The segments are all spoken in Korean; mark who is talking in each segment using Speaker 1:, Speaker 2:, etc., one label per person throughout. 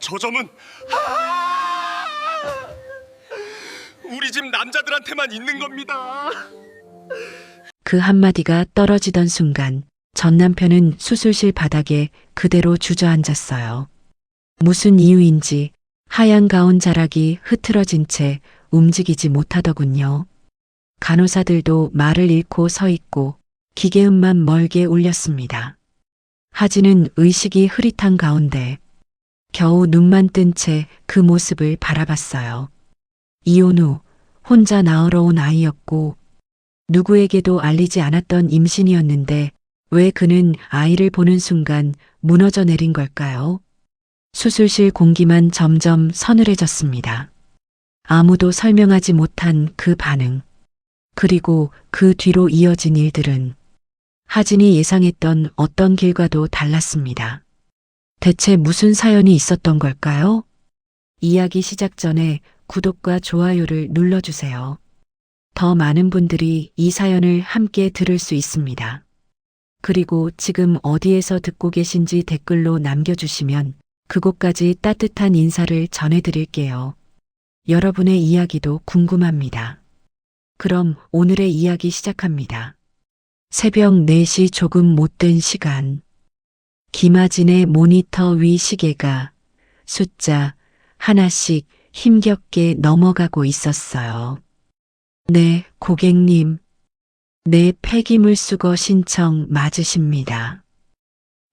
Speaker 1: 저 점은 우리 집 남자들한테만 있는 겁니다.
Speaker 2: 그 한마디가 떨어지던 순간 전 남편은 수술실 바닥에 그대로 주저앉았어요. 무슨 이유인지 하얀 가운 자락이 흐트러진 채 움직이지 못하더군요. 간호사들도 말을 잃고 서 있고 기계음만 멀게 울렸습니다. 하진은 의식이 흐릿한 가운데 겨우 눈만 뜬 채 그 모습을 바라봤어요. 이혼 후 혼자 낳으러 온 아이였고 누구에게도 알리지 않았던 임신이었는데 왜 그는 아이를 보는 순간 무너져 내린 걸까요? 수술실 공기만 점점 서늘해졌습니다. 아무도 설명하지 못한 그 반응, 그리고 그 뒤로 이어진 일들은 하진이 예상했던 어떤 길과도 달랐습니다. 대체 무슨 사연이 있었던 걸까요? 이야기 시작 전에 구독과 좋아요를 눌러주세요. 더 많은 분들이 이 사연을 함께 들을 수 있습니다. 그리고 지금 어디에서 듣고 계신지 댓글로 남겨주시면 그곳까지 따뜻한 인사를 전해드릴게요. 여러분의 이야기도 궁금합니다. 그럼 오늘의 이야기 시작합니다. 새벽 4시 조금 못된 시간. 김하진의 모니터 위 시계가 숫자 하나씩 힘겹게 넘어가고 있었어요. 네, 고객님. 네, 폐기물 수거 신청 맞으십니다.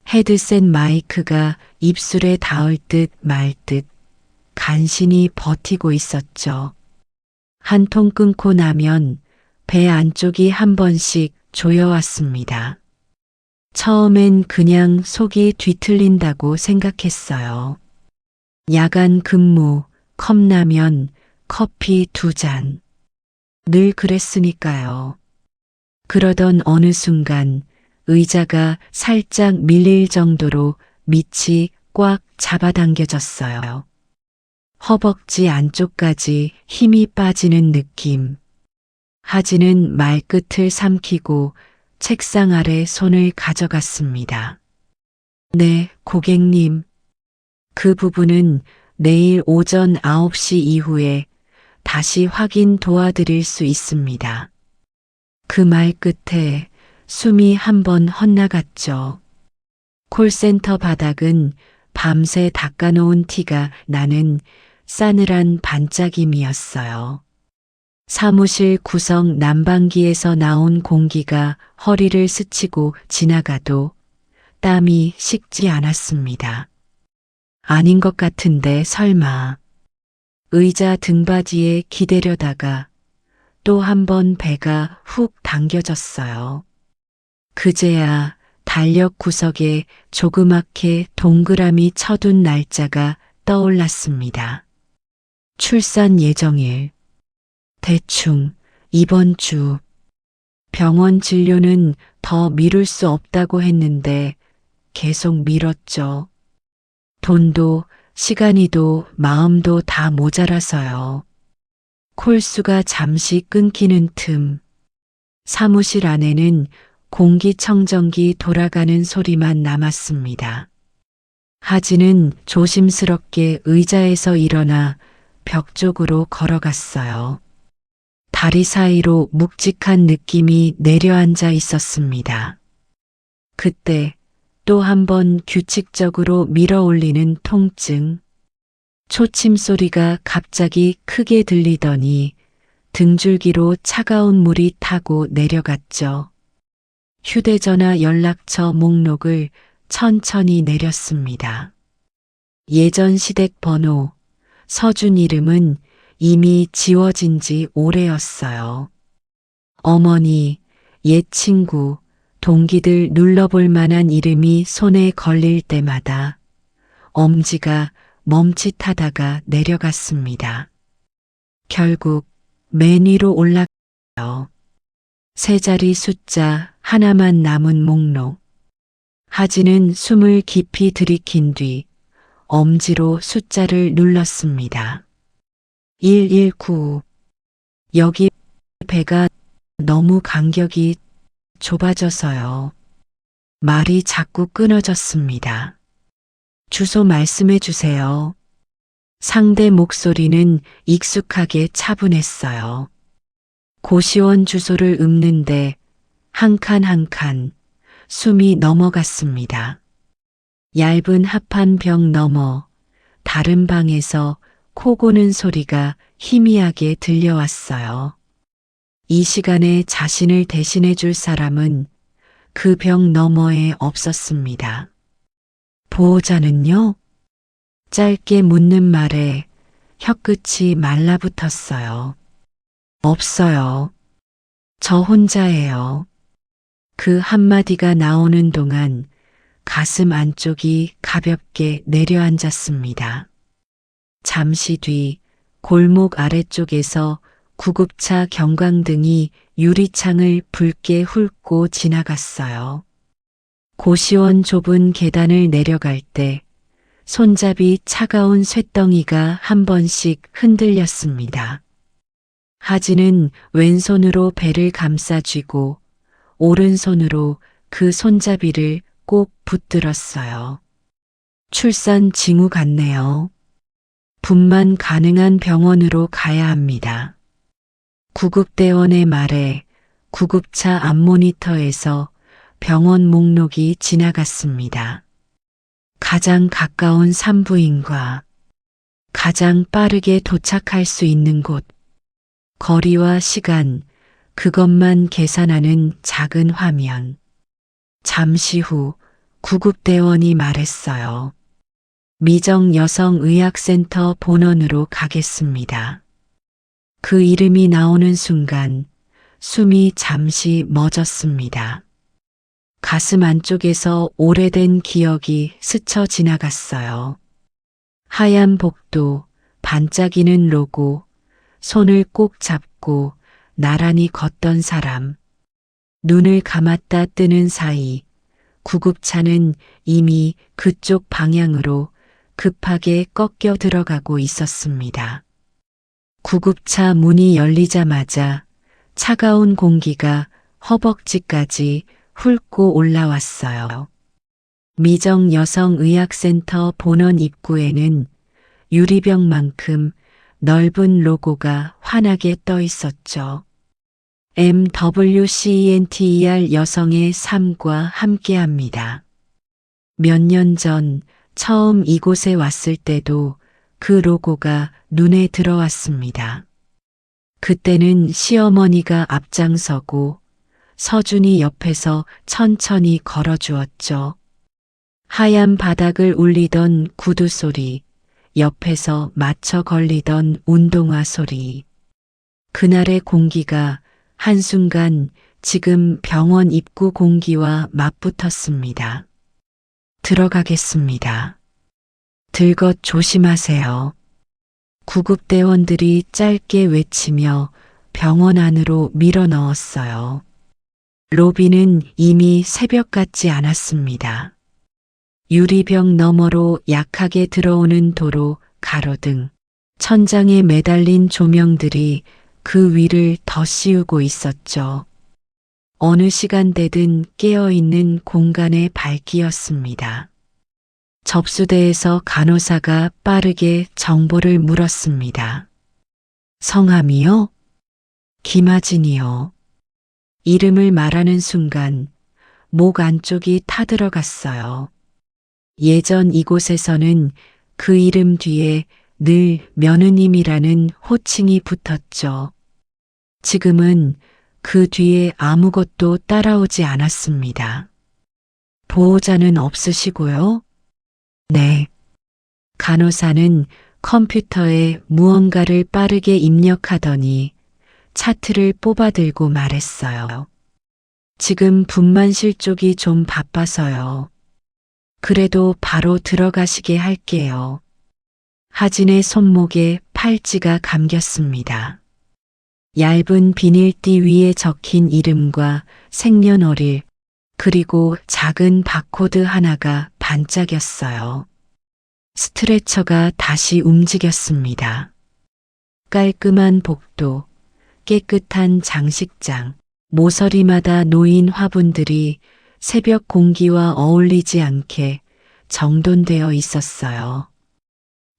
Speaker 2: 헤드셋 마이크가 입술에 닿을 듯 말 듯 간신히 버티고 있었죠. 한 통 끊고 나면 배 안쪽이 한 번씩 조여왔습니다. 처음엔 그냥 속이 뒤틀린다고 생각했어요. 야간 근무, 컵라면, 커피 2잔. 늘 그랬으니까요. 그러던 어느 순간 의자가 살짝 밀릴 정도로 밑이 꽉 잡아당겨졌어요. 허벅지 안쪽까지 힘이 빠지는 느낌. 하진은 말끝을 삼키고 책상 아래 손을 가져갔습니다. 네, 고객님. 그 부분은 내일 오전 9시 이후에 다시 확인 도와드릴 수 있습니다. 그 말 끝에 숨이 한 번 헛나갔죠. 콜센터 바닥은 밤새 닦아놓은 티가 나는 싸늘한 반짝임이었어요. 사무실 구석 난방기에서 나온 공기가 허리를 스치고 지나가도 땀이 식지 않았습니다. 아닌 것 같은데 설마. 의자 등받이에 기대려다가 또 한 번 배가 훅 당겨졌어요. 그제야 달력 구석에 조그맣게 동그라미 쳐둔 날짜가 떠올랐습니다. 출산 예정일. 대충 이번 주. 병원 진료는 더 미룰 수 없다고 했는데 계속 미뤘죠. 돈도 시간이도 마음도 다 모자라서요. 콜수가 잠시 끊기는 틈. 사무실 안에는 공기청정기 돌아가는 소리만 남았습니다. 하진은 조심스럽게 의자에서 일어나 벽 쪽으로 걸어갔어요. 다리 사이로 묵직한 느낌이 내려앉아 있었습니다. 그때 또 한 번 규칙적으로 밀어 올리는 통증. 초침 소리가 갑자기 크게 들리더니 등줄기로 차가운 물이 타고 내려갔죠. 휴대전화 연락처 목록을 천천히 내렸습니다. 예전 시댁 번호, 서준 이름은 이미 지워진 지 오래였어요. 어머니, 옛 친구, 동기들 눌러볼 만한 이름이 손에 걸릴 때마다 엄지가 멈칫하다가 내려갔습니다. 결국 맨 위로 올라가요. 세 자리 숫자 하나만 남은 목록. 하진은 숨을 깊이 들이킨 뒤 엄지로 숫자를 눌렀습니다. 119. 여기 배가 너무 간격이 좁아져서요. 말이 자꾸 끊어졌습니다. 주소 말씀해 주세요. 상대 목소리는 익숙하게 차분했어요. 고시원 주소를 읊는데 한 칸 한 칸 숨이 넘어갔습니다. 얇은 합판 벽 너머 다른 방에서 코 고는 소리가 희미하게 들려왔어요. 이 시간에 자신을 대신해 줄 사람은 그 벽 너머에 없었습니다. 보호자는요? 짧게 묻는 말에 혀끝이 말라붙었어요. 없어요. 저 혼자예요. 그 한마디가 나오는 동안 가슴 안쪽이 가볍게 내려앉았습니다. 잠시 뒤 골목 아래쪽에서 구급차 경광등이 유리창을 붉게 훑고 지나갔어요. 고시원 좁은 계단을 내려갈 때 손잡이 차가운 쇳덩이가 한 번씩 흔들렸습니다. 하진은 왼손으로 배를 감싸 쥐고 오른손으로 그 손잡이를 꼭 붙들었어요. 출산 징후 같네요. 분만 가능한 병원으로 가야 합니다. 구급대원의 말에 구급차 앞 모니터에서 병원 목록이 지나갔습니다. 가장 가까운 산부인과 가장 빠르게 도착할 수 있는 곳, 거리와 시간, 그것만 계산하는 작은 화면. 잠시 후 구급대원이 말했어요. 미정여성의학센터 본원으로 가겠습니다. 그 이름이 나오는 순간 숨이 잠시 멎었습니다. 가슴 안쪽에서 오래된 기억이 스쳐 지나갔어요. 하얀 복도, 반짝이는 로고, 손을 꼭 잡고 나란히 걷던 사람. 눈을 감았다 뜨는 사이 구급차는 이미 그쪽 방향으로 급하게 꺾여 들어가고 있었습니다. 구급차 문이 열리자마자 차가운 공기가 허벅지까지 훑고 올라왔어요. 미정여성의학센터 본원 입구에는 유리병만큼 넓은 로고가 환하게 떠 있었죠. MWCENTER 여성의 삶과 함께합니다. 몇 년 전 처음 이곳에 왔을 때도 그 로고가 눈에 들어왔습니다. 그때는 시어머니가 앞장서고 서준이 옆에서 천천히 걸어주었죠. 하얀 바닥을 울리던 구두 소리, 옆에서 맞춰 걸리던 운동화 소리. 그날의 공기가 한순간 지금 병원 입구 공기와 맞붙었습니다. 들어가겠습니다. 들것 조심하세요. 구급대원들이 짧게 외치며 병원 안으로 밀어 넣었어요. 로비는 이미 새벽 같지 않았습니다. 유리벽 너머로 약하게 들어오는 도로, 가로등, 천장에 매달린 조명들이 그 위를 덧씌우고 있었죠. 어느 시간대든 깨어있는 공간의 밝기였습니다. 접수대에서 간호사가 빠르게 정보를 물었습니다. 성함이요? 김하진이요. 이름을 말하는 순간 목 안쪽이 타들어갔어요. 예전 이곳에서는 그 이름 뒤에 늘 며느님이라는 호칭이 붙었죠. 지금은 그 뒤에 아무것도 따라오지 않았습니다. 보호자는 없으시고요? 네. 간호사는 컴퓨터에 무언가를 빠르게 입력하더니 차트를 뽑아들고 말했어요. 지금 분만실 쪽이 좀 바빠서요. 그래도 바로 들어가시게 할게요. 하진의 손목에 팔찌가 감겼습니다. 얇은 비닐띠 위에 적힌 이름과 생년월일, 그리고 작은 바코드 하나가 반짝였어요. 스트레처가 다시 움직였습니다. 깔끔한 복도, 깨끗한 장식장, 모서리마다 놓인 화분들이 새벽 공기와 어울리지 않게 정돈되어 있었어요.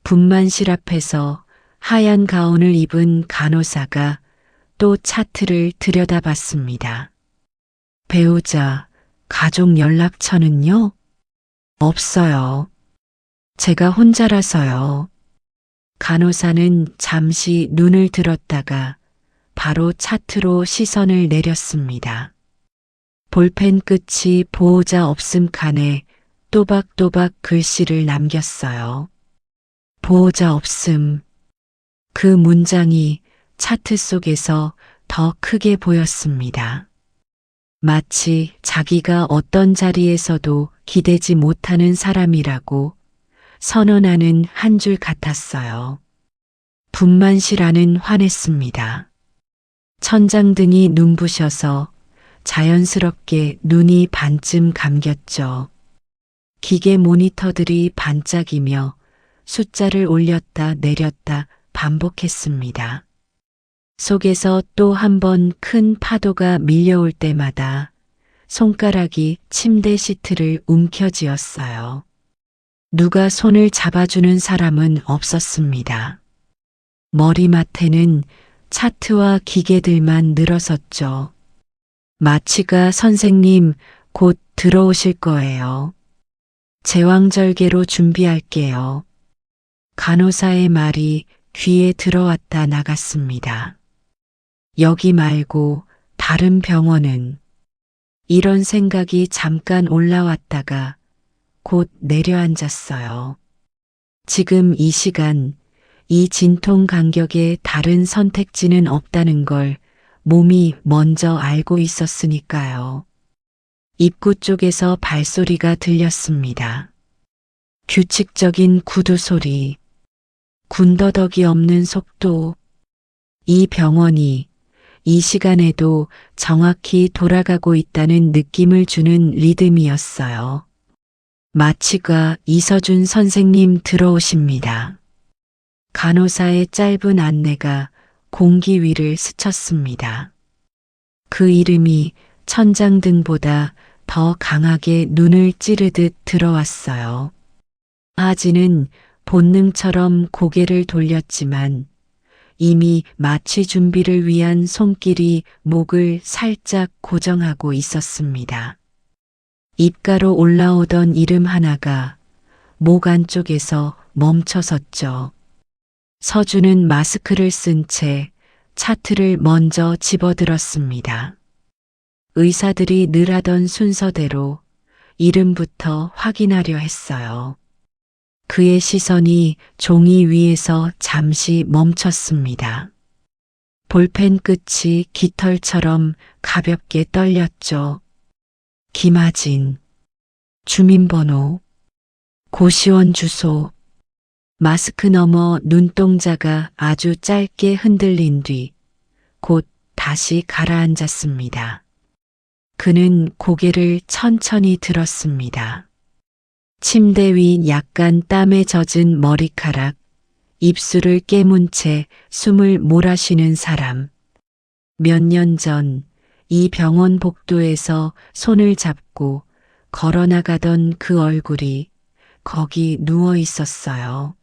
Speaker 2: 분만실 앞에서 하얀 가운을 입은 간호사가 또 차트를 들여다봤습니다. 배우자, 가족 연락처는요? 없어요. 제가 혼자라서요. 간호사는 잠시 눈을 들었다가 바로 차트로 시선을 내렸습니다. 볼펜 끝이 보호자 없음 칸에 또박또박 글씨를 남겼어요. 보호자 없음. 그 문장이 차트 속에서 더 크게 보였습니다. 마치 자기가 어떤 자리에서도 기대지 못하는 사람이라고 선언하는 한 줄 같았어요. 분만실 안은 환했습니다. 천장등이 눈부셔서 자연스럽게 눈이 반쯤 감겼죠. 기계 모니터들이 반짝이며 숫자를 올렸다 내렸다 반복했습니다. 속에서 또 한 번 큰 파도가 밀려올 때마다 손가락이 침대 시트를 움켜쥐었어요. 누가 손을 잡아주는 사람은 없었습니다. 머리맡에는 차트와 기계들만 늘어섰죠. 마취가 선생님 곧 들어오실 거예요. 제왕절개로 준비할게요. 간호사의 말이 귀에 들어왔다 나갔습니다. 여기 말고 다른 병원은? 이런 생각이 잠깐 올라왔다가 곧 내려앉았어요. 지금 이 시간, 이 진통 간격에 다른 선택지는 없다는 걸 몸이 먼저 알고 있었으니까요. 입구 쪽에서 발소리가 들렸습니다. 규칙적인 구두 소리, 군더더기 없는 속도. 이 병원이 이 시간에도 정확히 돌아가고 있다는 느낌을 주는 리듬이었어요. 마취가 이서준 선생님 들어오십니다. 간호사의 짧은 안내가 공기 위를 스쳤습니다. 그 이름이 천장등보다 더 강하게 눈을 찌르듯 들어왔어요. 아지는 본능처럼 고개를 돌렸지만 이미 마취 준비를 위한 손길이 목을 살짝 고정하고 있었습니다. 입가로 올라오던 이름 하나가 목 안쪽에서 멈춰섰죠. 서준은 마스크를 쓴 채 차트를 먼저 집어들었습니다. 의사들이 늘 하던 순서대로 이름부터 확인하려 했어요. 그의 시선이 종이 위에서 잠시 멈췄습니다. 볼펜 끝이 깃털처럼 가볍게 떨렸죠. 김하진, 주민번호, 고시원 주소. 마스크 너머 눈동자가 아주 짧게 흔들린 뒤 곧 다시 가라앉았습니다. 그는 고개를 천천히 들었습니다. 침대 위 약간 땀에 젖은 머리카락, 입술을 깨문 채 숨을 몰아쉬는 사람. 몇 년 전 이 병원 복도에서 손을 잡고 걸어나가던 그 얼굴이 거기 누워 있었어요.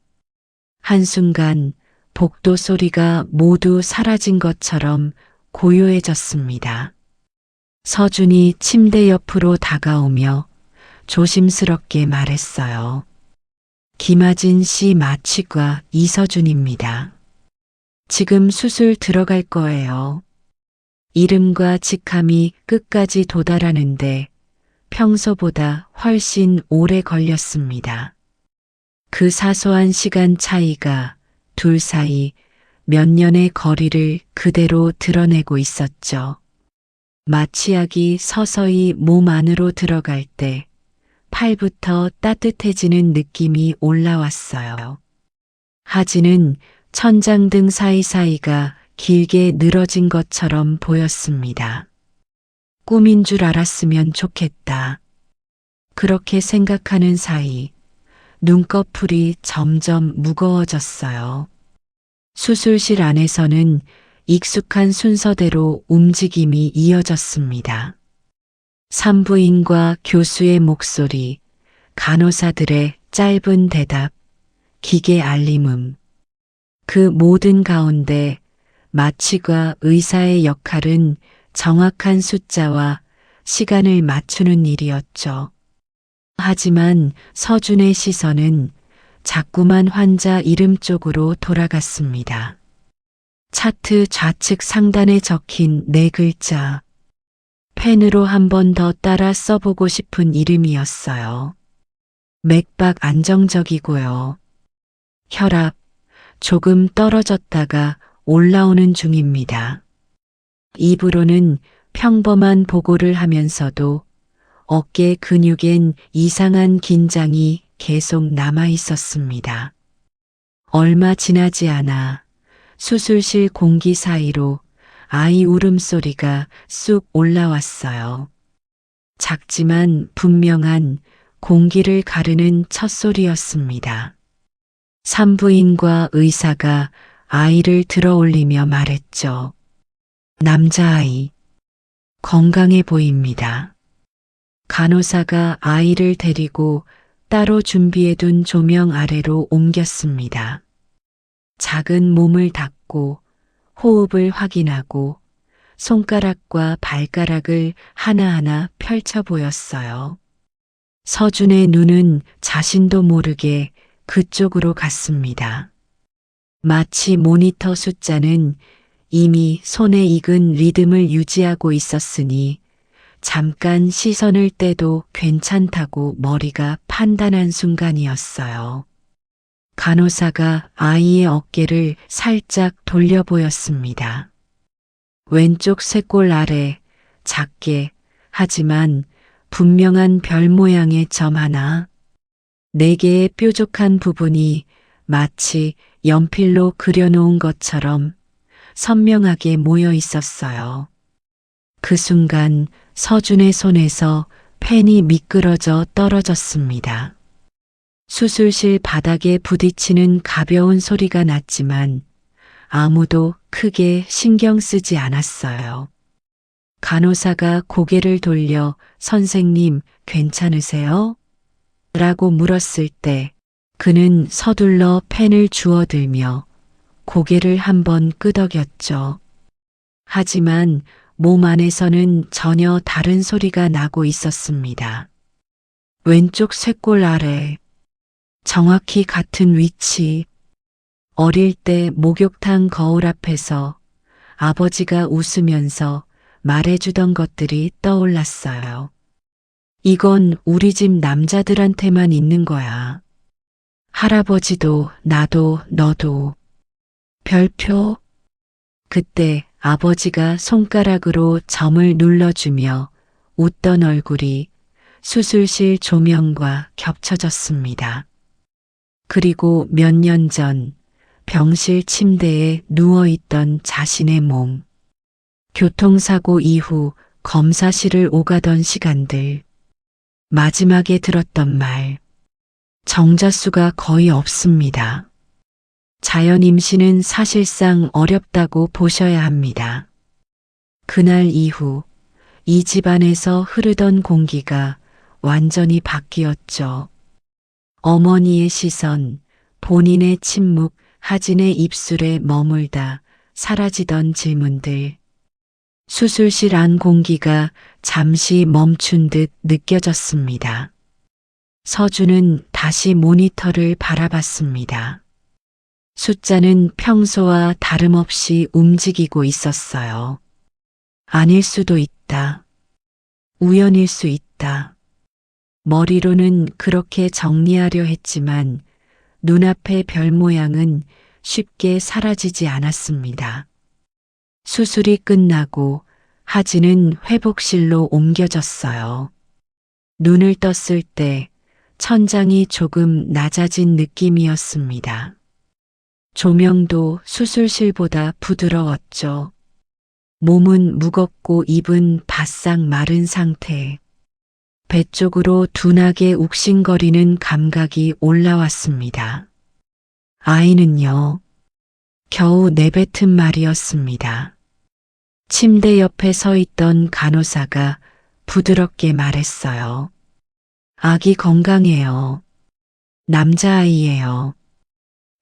Speaker 2: 한순간 복도 소리가 모두 사라진 것처럼 고요해졌습니다. 서준이 침대 옆으로 다가오며 조심스럽게 말했어요. 김하진 씨 마취과 이서준입니다. 지금 수술 들어갈 거예요. 이름과 직함이 끝까지 도달하는데 평소보다 훨씬 오래 걸렸습니다. 그 사소한 시간 차이가 둘 사이 몇 년의 거리를 그대로 드러내고 있었죠. 마취약이 서서히 몸 안으로 들어갈 때 팔부터 따뜻해지는 느낌이 올라왔어요. 하진은 천장등 사이사이가 길게 늘어진 것처럼 보였습니다. 꿈인 줄 알았으면 좋겠다. 그렇게 생각하는 사이 눈꺼풀이 점점 무거워졌어요. 수술실 안에서는 익숙한 순서대로 움직임이 이어졌습니다. 산부인과 교수의 목소리, 간호사들의 짧은 대답, 기계 알림음. 그 모든 가운데 마취과 의사의 역할은 정확한 숫자와 시간을 맞추는 일이었죠. 하지만 서준의 시선은 자꾸만 환자 이름 쪽으로 돌아갔습니다. 차트 좌측 상단에 적힌 네 글자. 펜으로 한 번 더 따라 써보고 싶은 이름이었어요. 맥박 안정적이고요. 혈압 조금 떨어졌다가 올라오는 중입니다. 입으로는 평범한 보고를 하면서도 어깨 근육엔 이상한 긴장이 계속 남아 있었습니다. 얼마 지나지 않아 수술실 공기 사이로 아이 울음소리가 쑥 올라왔어요. 작지만 분명한 공기를 가르는 첫 소리였습니다. 산부인과 의사가 아이를 들어 올리며 말했죠. 남자아이, 건강해 보입니다. 간호사가 아이를 데리고 따로 준비해둔 조명 아래로 옮겼습니다. 작은 몸을 닫고 호흡을 확인하고 손가락과 발가락을 하나하나 펼쳐 보였어요. 서준의 눈은 자신도 모르게 그쪽으로 갔습니다. 마치 모니터 숫자는 이미 손에 익은 리듬을 유지하고 있었으니 잠깐 시선을 떼도 괜찮다고 머리가 판단한 순간이었어요. 간호사가 아이의 어깨를 살짝 돌려 보였습니다. 왼쪽 쇄골 아래 작게 하지만 분명한 별 모양의 점 하나, 4개의 뾰족한 부분이 마치 연필로 그려놓은 것처럼 선명하게 모여 있었어요. 그 순간 서준의 손에서 펜이 미끄러져 떨어졌습니다. 수술실 바닥에 부딪히는 가벼운 소리가 났지만 아무도 크게 신경 쓰지 않았어요. 간호사가 고개를 돌려 선생님 괜찮으세요? 라고 물었을 때 그는 서둘러 펜을 주워들며 고개를 한번 끄덕였죠. 하지만 몸 안에서는 전혀 다른 소리가 나고 있었습니다. 왼쪽 쇄골 아래 정확히 같은 위치. 어릴 때 목욕탕 거울 앞에서 아버지가 웃으면서 말해주던 것들이 떠올랐어요. 이건 우리 집 남자들한테만 있는 거야. 할아버지도 나도 너도. 별표. 그때 아버지가 손가락으로 점을 눌러주며 웃던 얼굴이 수술실 조명과 겹쳐졌습니다. 그리고 몇 년 전 병실 침대에 누워있던 자신의 몸. 교통사고 이후 검사실을 오가던 시간들. 마지막에 들었던 말. 정자수가 거의 없습니다. 자연 임신은 사실상 어렵다고 보셔야 합니다. 그날 이후 이 집안에서 흐르던 공기가 완전히 바뀌었죠. 어머니의 시선, 본인의 침묵, 하진의 입술에 머물다 사라지던 질문들. 수술실 안 공기가 잠시 멈춘 듯 느껴졌습니다. 서준은 다시 모니터를 바라봤습니다. 숫자는 평소와 다름없이 움직이고 있었어요. 아닐 수도 있다. 우연일 수 있다. 머리로는 그렇게 정리하려 했지만 눈앞의 별 모양은 쉽게 사라지지 않았습니다. 수술이 끝나고 하진은 회복실로 옮겨졌어요. 눈을 떴을 때 천장이 조금 낮아진 느낌이었습니다. 조명도 수술실보다 부드러웠죠. 몸은 무겁고 입은 바싹 마른 상태. 배 쪽으로 둔하게 욱신거리는 감각이 올라왔습니다. 아이는요, 겨우 내뱉은 말이었습니다. 침대 옆에 서 있던 간호사가 부드럽게 말했어요. 아기 건강해요. 남자아이예요.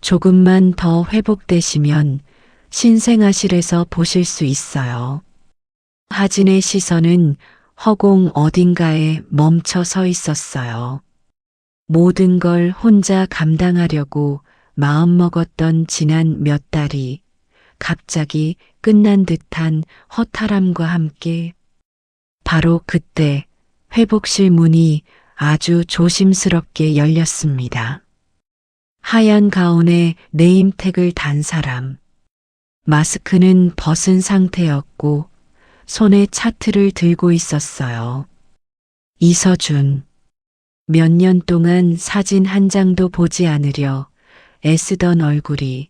Speaker 2: 조금만 더 회복되시면 신생아실에서 보실 수 있어요. 하진의 시선은 허공 어딘가에 멈춰 서 있었어요. 모든 걸 혼자 감당하려고 마음먹었던 지난 몇 달이 갑자기 끝난 듯한 허탈함과 함께 바로 그때 회복실 문이 아주 조심스럽게 열렸습니다. 하얀 가운에 네임택을 단 사람. 마스크는 벗은 상태였고 손에 차트를 들고 있었어요. 이서준. 몇 년 동안 사진 한 장도 보지 않으려 애쓰던 얼굴이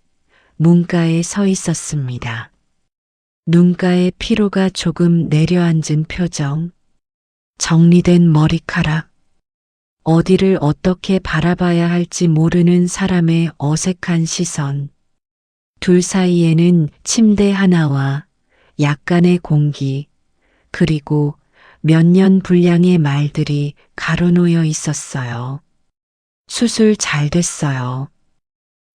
Speaker 2: 문가에 서 있었습니다. 눈가에 피로가 조금 내려앉은 표정, 정리된 머리카락, 어디를 어떻게 바라봐야 할지 모르는 사람의 어색한 시선, 둘 사이에는 침대 하나와 약간의 공기, 그리고 몇 년 분량의 말들이 가로놓여 있었어요. 수술 잘 됐어요.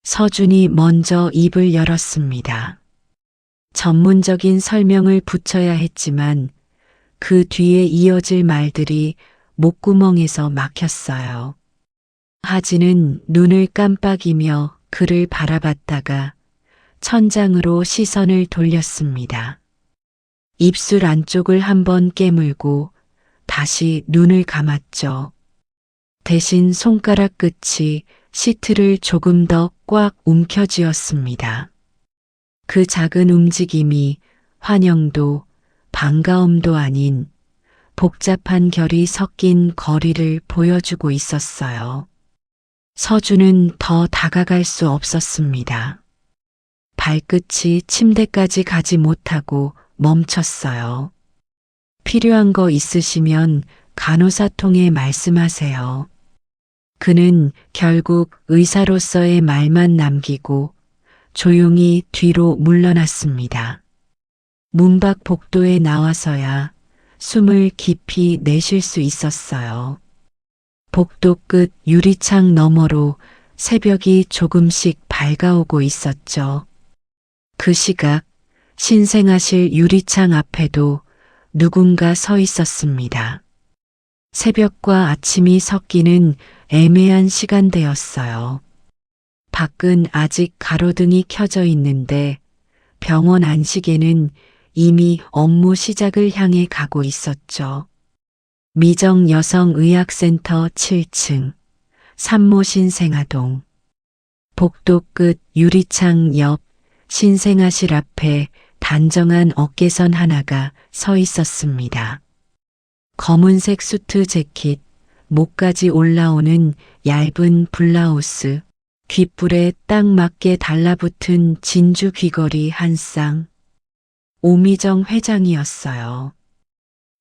Speaker 2: 서준이 먼저 입을 열었습니다. 전문적인 설명을 붙여야 했지만 그 뒤에 이어질 말들이 목구멍에서 막혔어요. 하진은 눈을 깜빡이며 그를 바라봤다가 천장으로 시선을 돌렸습니다. 입술 안쪽을 한번 깨물고 다시 눈을 감았죠. 대신 손가락 끝이 시트를 조금 더 꽉 움켜쥐었습니다. 그 작은 움직임이 환영도 반가움도 아닌 복잡한 결이 섞인 거리를 보여주고 있었어요. 서준은 더 다가갈 수 없었습니다. 발끝이 침대까지 가지 못하고 멈췄어요. 필요한 거 있으시면 간호사 통해 말씀하세요. 그는 결국 의사로서의 말만 남기고 조용히 뒤로 물러났습니다. 문 밖 복도에 나와서야 숨을 깊이 내쉴 수 있었어요. 복도 끝 유리창 너머로 새벽이 조금씩 밝아오고 있었죠. 그 시각 신생아실 유리창 앞에도 누군가 서 있었습니다. 새벽과 아침이 섞이는 애매한 시간대였어요. 밖은 아직 가로등이 켜져 있는데 병원 안식에는 이미 업무 시작을 향해 가고 있었죠. 미정 여성의학센터 7층, 산모 신생아동. 복도 끝 유리창 옆 신생아실 앞에 단정한 어깨선 하나가 서 있었습니다. 검은색 수트 재킷, 목까지 올라오는 얇은 블라우스, 귓불에 딱 맞게 달라붙은 진주 귀걸이 한 쌍. 오미정 회장이었어요.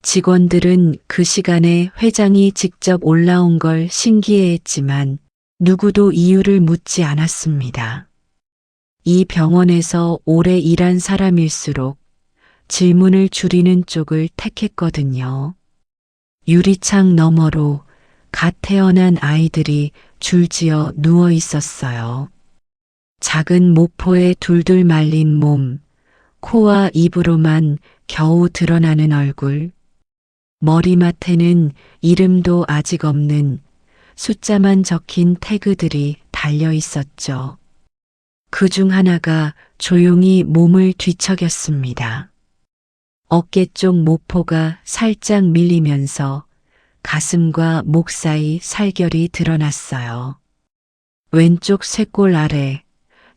Speaker 2: 직원들은 그 시간에 회장이 직접 올라온 걸 신기해했지만 누구도 이유를 묻지 않았습니다. 이 병원에서 오래 일한 사람일수록 질문을 줄이는 쪽을 택했거든요. 유리창 너머로 갓 태어난 아이들이 줄지어 누워 있었어요. 작은 모포에 둘둘 말린 몸, 코와 입으로만 겨우 드러나는 얼굴, 머리맡에는 이름도 아직 없는 숫자만 적힌 태그들이 달려 있었죠. 그 중 하나가 조용히 몸을 뒤척였습니다. 어깨 쪽 모포가 살짝 밀리면서 가슴과 목 사이 살결이 드러났어요. 왼쪽 쇄골 아래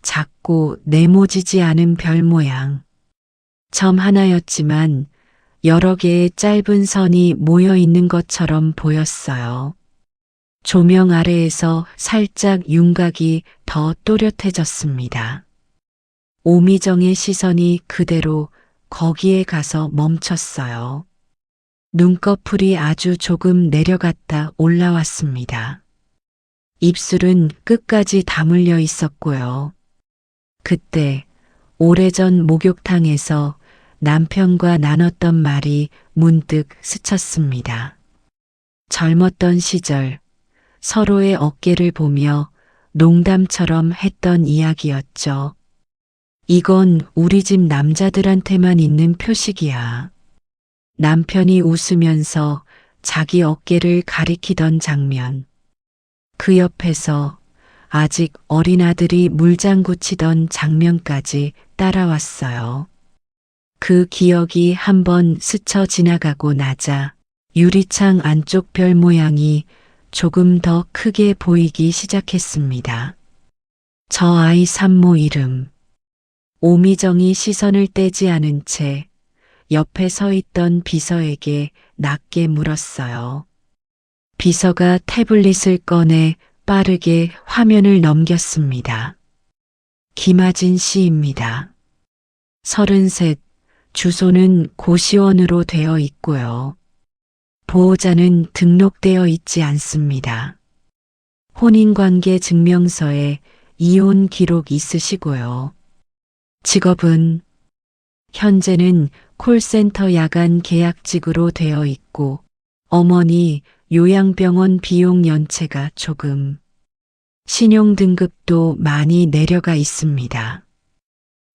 Speaker 2: 작고 네모지지 않은 별 모양. 점 하나였지만 여러 개의 짧은 선이 모여 있는 것처럼 보였어요. 조명 아래에서 살짝 윤곽이 더 또렷해졌습니다. 오미정의 시선이 그대로 거기에 가서 멈췄어요. 눈꺼풀이 아주 조금 내려갔다 올라왔습니다. 입술은 끝까지 다물려 있었고요. 그때 오래전 목욕탕에서 남편과 나눴던 말이 문득 스쳤습니다. 젊었던 시절 서로의 어깨를 보며 농담처럼 했던 이야기였죠. 이건 우리 집 남자들한테만 있는 표식이야. 남편이 웃으면서 자기 어깨를 가리키던 장면. 그 옆에서 아직 어린 아들이 물장구 치던 장면까지 따라왔어요. 그 기억이 한번 스쳐 지나가고 나자 유리창 안쪽 별 모양이 조금 더 크게 보이기 시작했습니다. 저 아이 산모 이름. 오미정이 시선을 떼지 않은 채 옆에 서 있던 비서에게 낮게 물었어요. 비서가 태블릿을 꺼내 빠르게 화면을 넘겼습니다. 김아진 씨입니다. 33, 주소는 고시원으로 되어 있고요. 보호자는 등록되어 있지 않습니다. 혼인관계 증명서에 이혼 기록 있으시고요. 직업은 현재는 콜센터 야간 계약직으로 되어 있고 어머니 요양병원 비용 연체가 조금 신용등급도 많이 내려가 있습니다.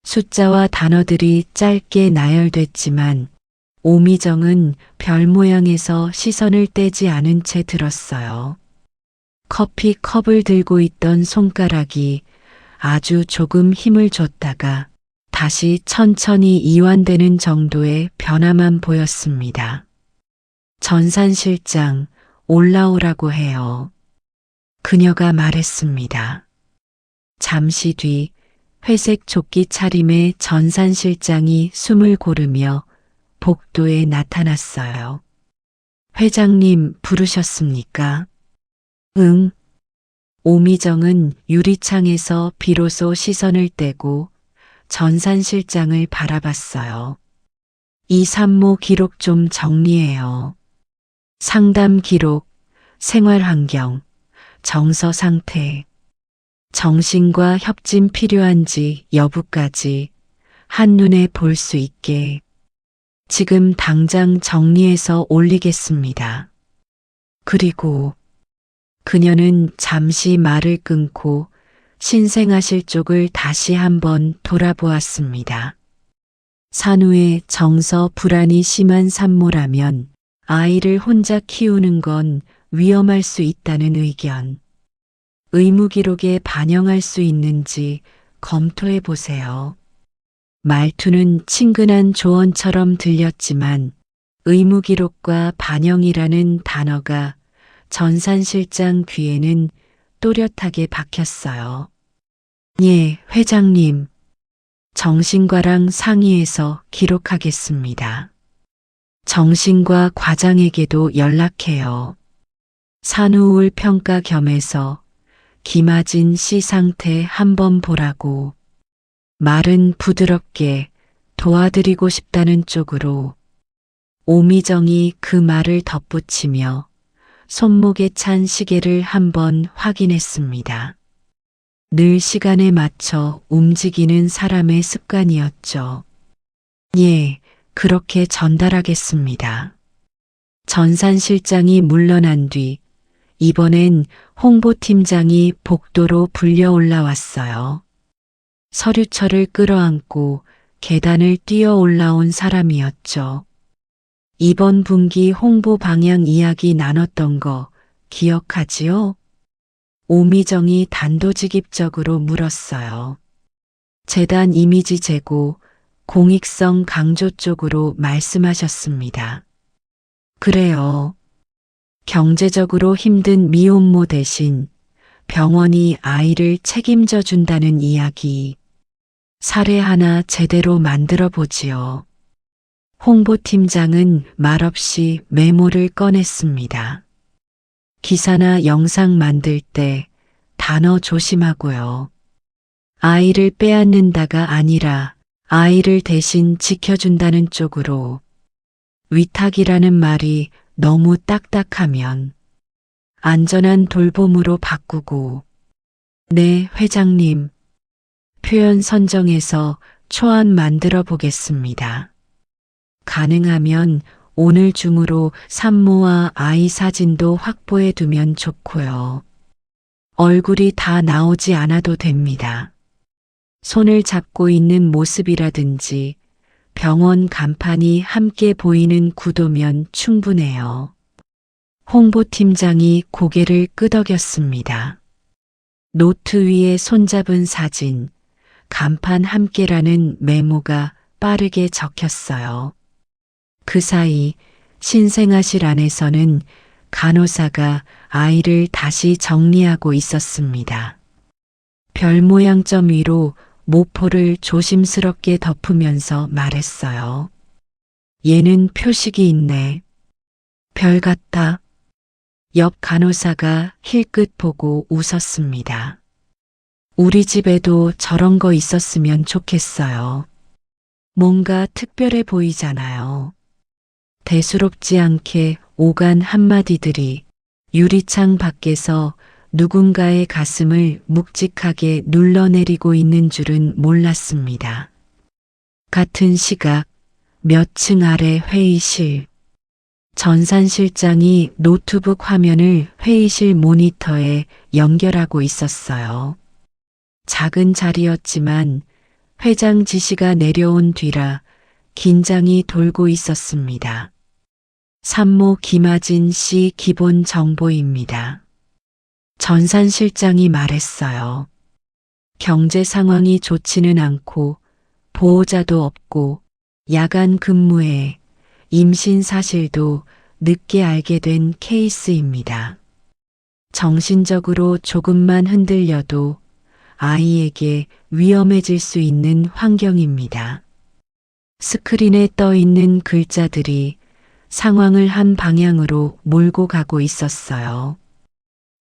Speaker 2: 숫자와 단어들이 짧게 나열됐지만 오미정은 별 모양에서 시선을 떼지 않은 채 들었어요. 커피 컵을 들고 있던 손가락이 아주 조금 힘을 줬다가 다시 천천히 이완되는 정도의 변화만 보였습니다. 전산실장 올라오라고 해요. 그녀가 말했습니다. 잠시 뒤 회색 조끼 차림의 전산실장이 숨을 고르며 복도에 나타났어요. 회장님 부르셨습니까? 응. 오미정은 유리창에서 비로소 시선을 떼고 전산실장을 바라봤어요. 이 산모 기록 좀 정리해요. 상담 기록, 생활 환경, 정서 상태, 정신과 협진 필요한지 여부까지 한눈에 볼 수 있게 지금 당장 정리해서 올리겠습니다. 그리고 그녀는 잠시 말을 끊고 신생아실 쪽을 다시 한번 돌아보았습니다. 산후의 정서 불안이 심한 산모라면 아이를 혼자 키우는 건 위험할 수 있다는 의견. 의무 기록에 반영할 수 있는지 검토해 보세요. 말투는 친근한 조언처럼 들렸지만 의무 기록과 반영이라는 단어가 전산실장 귀에는 또렷하게 박혔어요. 예, 회장님. 정신과랑 상의해서 기록하겠습니다. 정신과 과장에게도 연락해요. 산후우울 평가 겸해서 김아진 씨 상태 한번 보라고. 말은 부드럽게 도와드리고 싶다는 쪽으로 오미정이 그 말을 덧붙이며 손목에 찬 시계를 한번 확인했습니다. 늘 시간에 맞춰 움직이는 사람의 습관이었죠. 예, 그렇게 전달하겠습니다. 전산실장이 물러난 뒤 이번엔 홍보팀장이 복도로 불려 올라왔어요. 서류철을 끌어안고 계단을 뛰어 올라온 사람이었죠. 이번 분기 홍보 방향 이야기 나눴던 거 기억하지요? 오미정이 단도직입적으로 물었어요. 재단 이미지 제고, 공익성 강조 쪽으로 말씀하셨습니다. 그래요. 경제적으로 힘든 미혼모 대신 병원이 아이를 책임져 준다는 이야기. 사례 하나 제대로 만들어 보지요. 홍보팀장은 말없이 메모를 꺼냈습니다. 기사나 영상 만들 때 단어 조심하고요. 아이를 빼앗는다가 아니라 아이를 대신 지켜준다는 쪽으로. 위탁이라는 말이 너무 딱딱하면 안전한 돌봄으로 바꾸고. 네, 회장님. 표현 선정해서 초안 만들어 보겠습니다. 가능하면 오늘 중으로 산모와 아이 사진도 확보해 두면 좋고요. 얼굴이 다 나오지 않아도 됩니다. 손을 잡고 있는 모습이라든지 병원 간판이 함께 보이는 구도면 충분해요. 홍보팀장이 고개를 끄덕였습니다. 노트 위에 손잡은 사진, 간판 함께라는 메모가 빠르게 적혔어요. 그 사이 신생아실 안에서는 간호사가 아이를 다시 정리하고 있었습니다. 별 모양점 위로 모포를 조심스럽게 덮으면서 말했어요. 얘는 표식이 있네. 별 같다. 옆 간호사가 힐끗 보고 웃었습니다. 우리 집에도 저런 거 있었으면 좋겠어요. 뭔가 특별해 보이잖아요. 대수롭지 않게 오간 한마디들이 유리창 밖에서 누군가의 가슴을 묵직하게 눌러내리고 있는 줄은 몰랐습니다. 같은 시각 몇 층 아래 회의실. 전산 실장이 노트북 화면을 회의실 모니터에 연결하고 있었어요. 작은 자리였지만 회장 지시가 내려온 뒤라 긴장이 돌고 있었습니다. 산모 김아진 씨 기본 정보입니다. 전산 실장이 말했어요. 경제 상황이 좋지는 않고 보호자도 없고 야간 근무에 임신 사실도 늦게 알게 된 케이스입니다. 정신적으로 조금만 흔들려도 아이에게 위험해질 수 있는 환경입니다. 스크린에 떠 있는 글자들이 상황을 한 방향으로 몰고 가고 있었어요.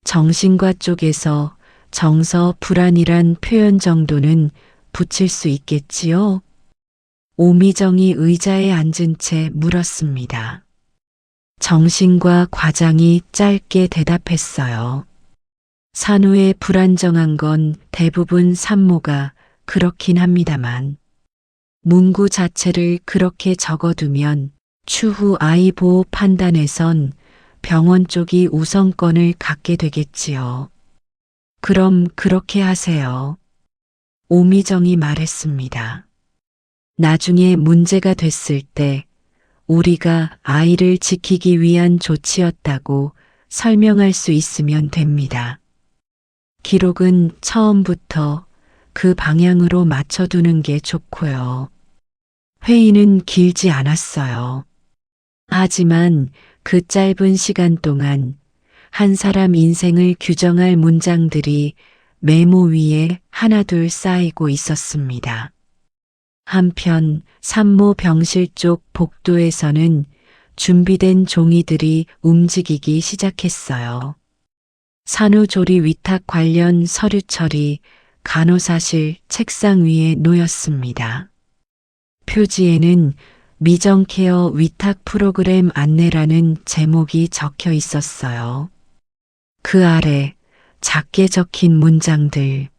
Speaker 2: 정신과 쪽에서 정서 불안이란 표현 정도는 붙일 수 있겠지요? 오미정이 의자에 앉은 채 물었습니다. 정신과 과장이 짧게 대답했어요. 산후에 불안정한 건 대부분 산모가 그렇긴 합니다만 문구 자체를 그렇게 적어두면 추후 아이 보호 판단에선 병원 쪽이 우선권을 갖게 되겠지요. 그럼 그렇게 하세요. 오미정이 말했습니다. 나중에 문제가 됐을 때 우리가 아이를 지키기 위한 조치였다고 설명할 수 있으면 됩니다. 기록은 처음부터 그 방향으로 맞춰두는 게 좋고요. 회의는 길지 않았어요. 하지만 그 짧은 시간 동안 한 사람 인생을 규정할 문장들이 메모 위에 하나둘 쌓이고 있었습니다. 한편 산모 병실 쪽 복도에서는 준비된 종이들이 움직이기 시작했어요. 산후조리 위탁 관련 서류 처리 간호사실 책상 위에 놓였습니다. 표지에는 미정케어 위탁 프로그램 안내라는 제목이 적혀 있었어요. 그 아래 작게 적힌 문장들.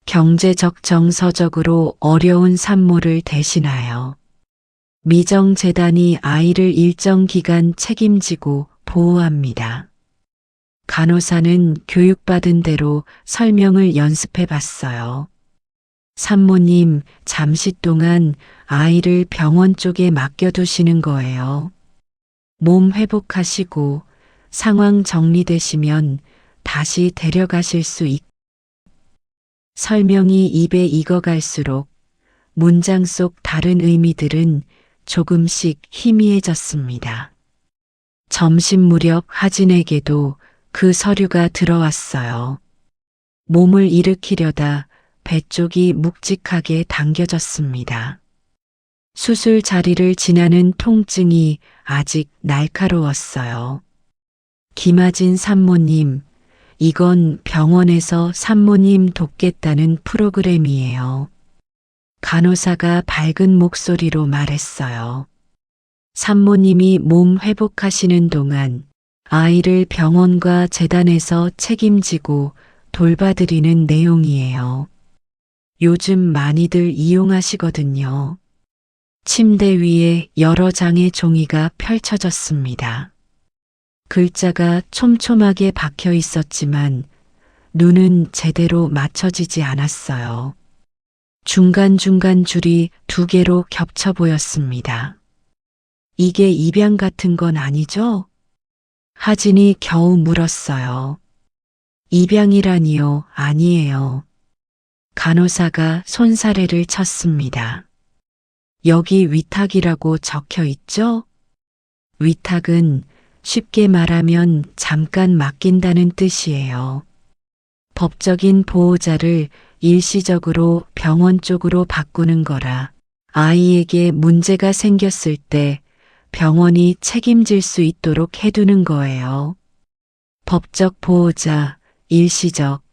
Speaker 2: 경제적 정서적으로 어려운 산모를 대신하여 미정재단이 아이를 일정 기간 책임지고 보호합니다. 간호사는 교육받은 대로 설명을 연습해 봤어요. 산모님, 잠시 동안 아이를 병원 쪽에 맡겨두시는 거예요. 몸 회복하시고 상황 정리되시면 다시 데려가실 수 있고 설명이 입에 익어갈수록 문장 속 다른 의미들은 조금씩 희미해졌습니다. 점심 무렵 하진에게도 그 서류가 들어왔어요. 몸을 일으키려다 배 쪽이 묵직하게 당겨졌습니다. 수술 자리를 지나는 통증이 아직 날카로웠어요. 김아진 산모님, 이건 병원에서 산모님 돕겠다는 프로그램이에요. 간호사가 밝은 목소리로 말했어요. 산모님이 몸 회복하시는 동안 아이를 병원과 재단에서 책임지고 돌봐드리는 내용이에요. 요즘 많이들 이용하시거든요. 침대 위에 여러 장의 종이가 펼쳐졌습니다. 글자가 촘촘하게 박혀 있었지만 눈은 제대로 맞춰지지 않았어요. 중간중간 줄이 2개로 겹쳐 보였습니다. 이게 입양 같은 건 아니죠? 하진이 겨우 물었어요. 입양이라니요, 아니에요. 간호사가 손사래를 쳤습니다. 여기 위탁이라고 적혀 있죠? 위탁은 쉽게 말하면 잠깐 맡긴다는 뜻이에요. 법적인 보호자를 일시적으로 병원 쪽으로 바꾸는 거라 아이에게 문제가 생겼을 때 병원이 책임질 수 있도록 해두는 거예요. 법적 보호자, 일시적,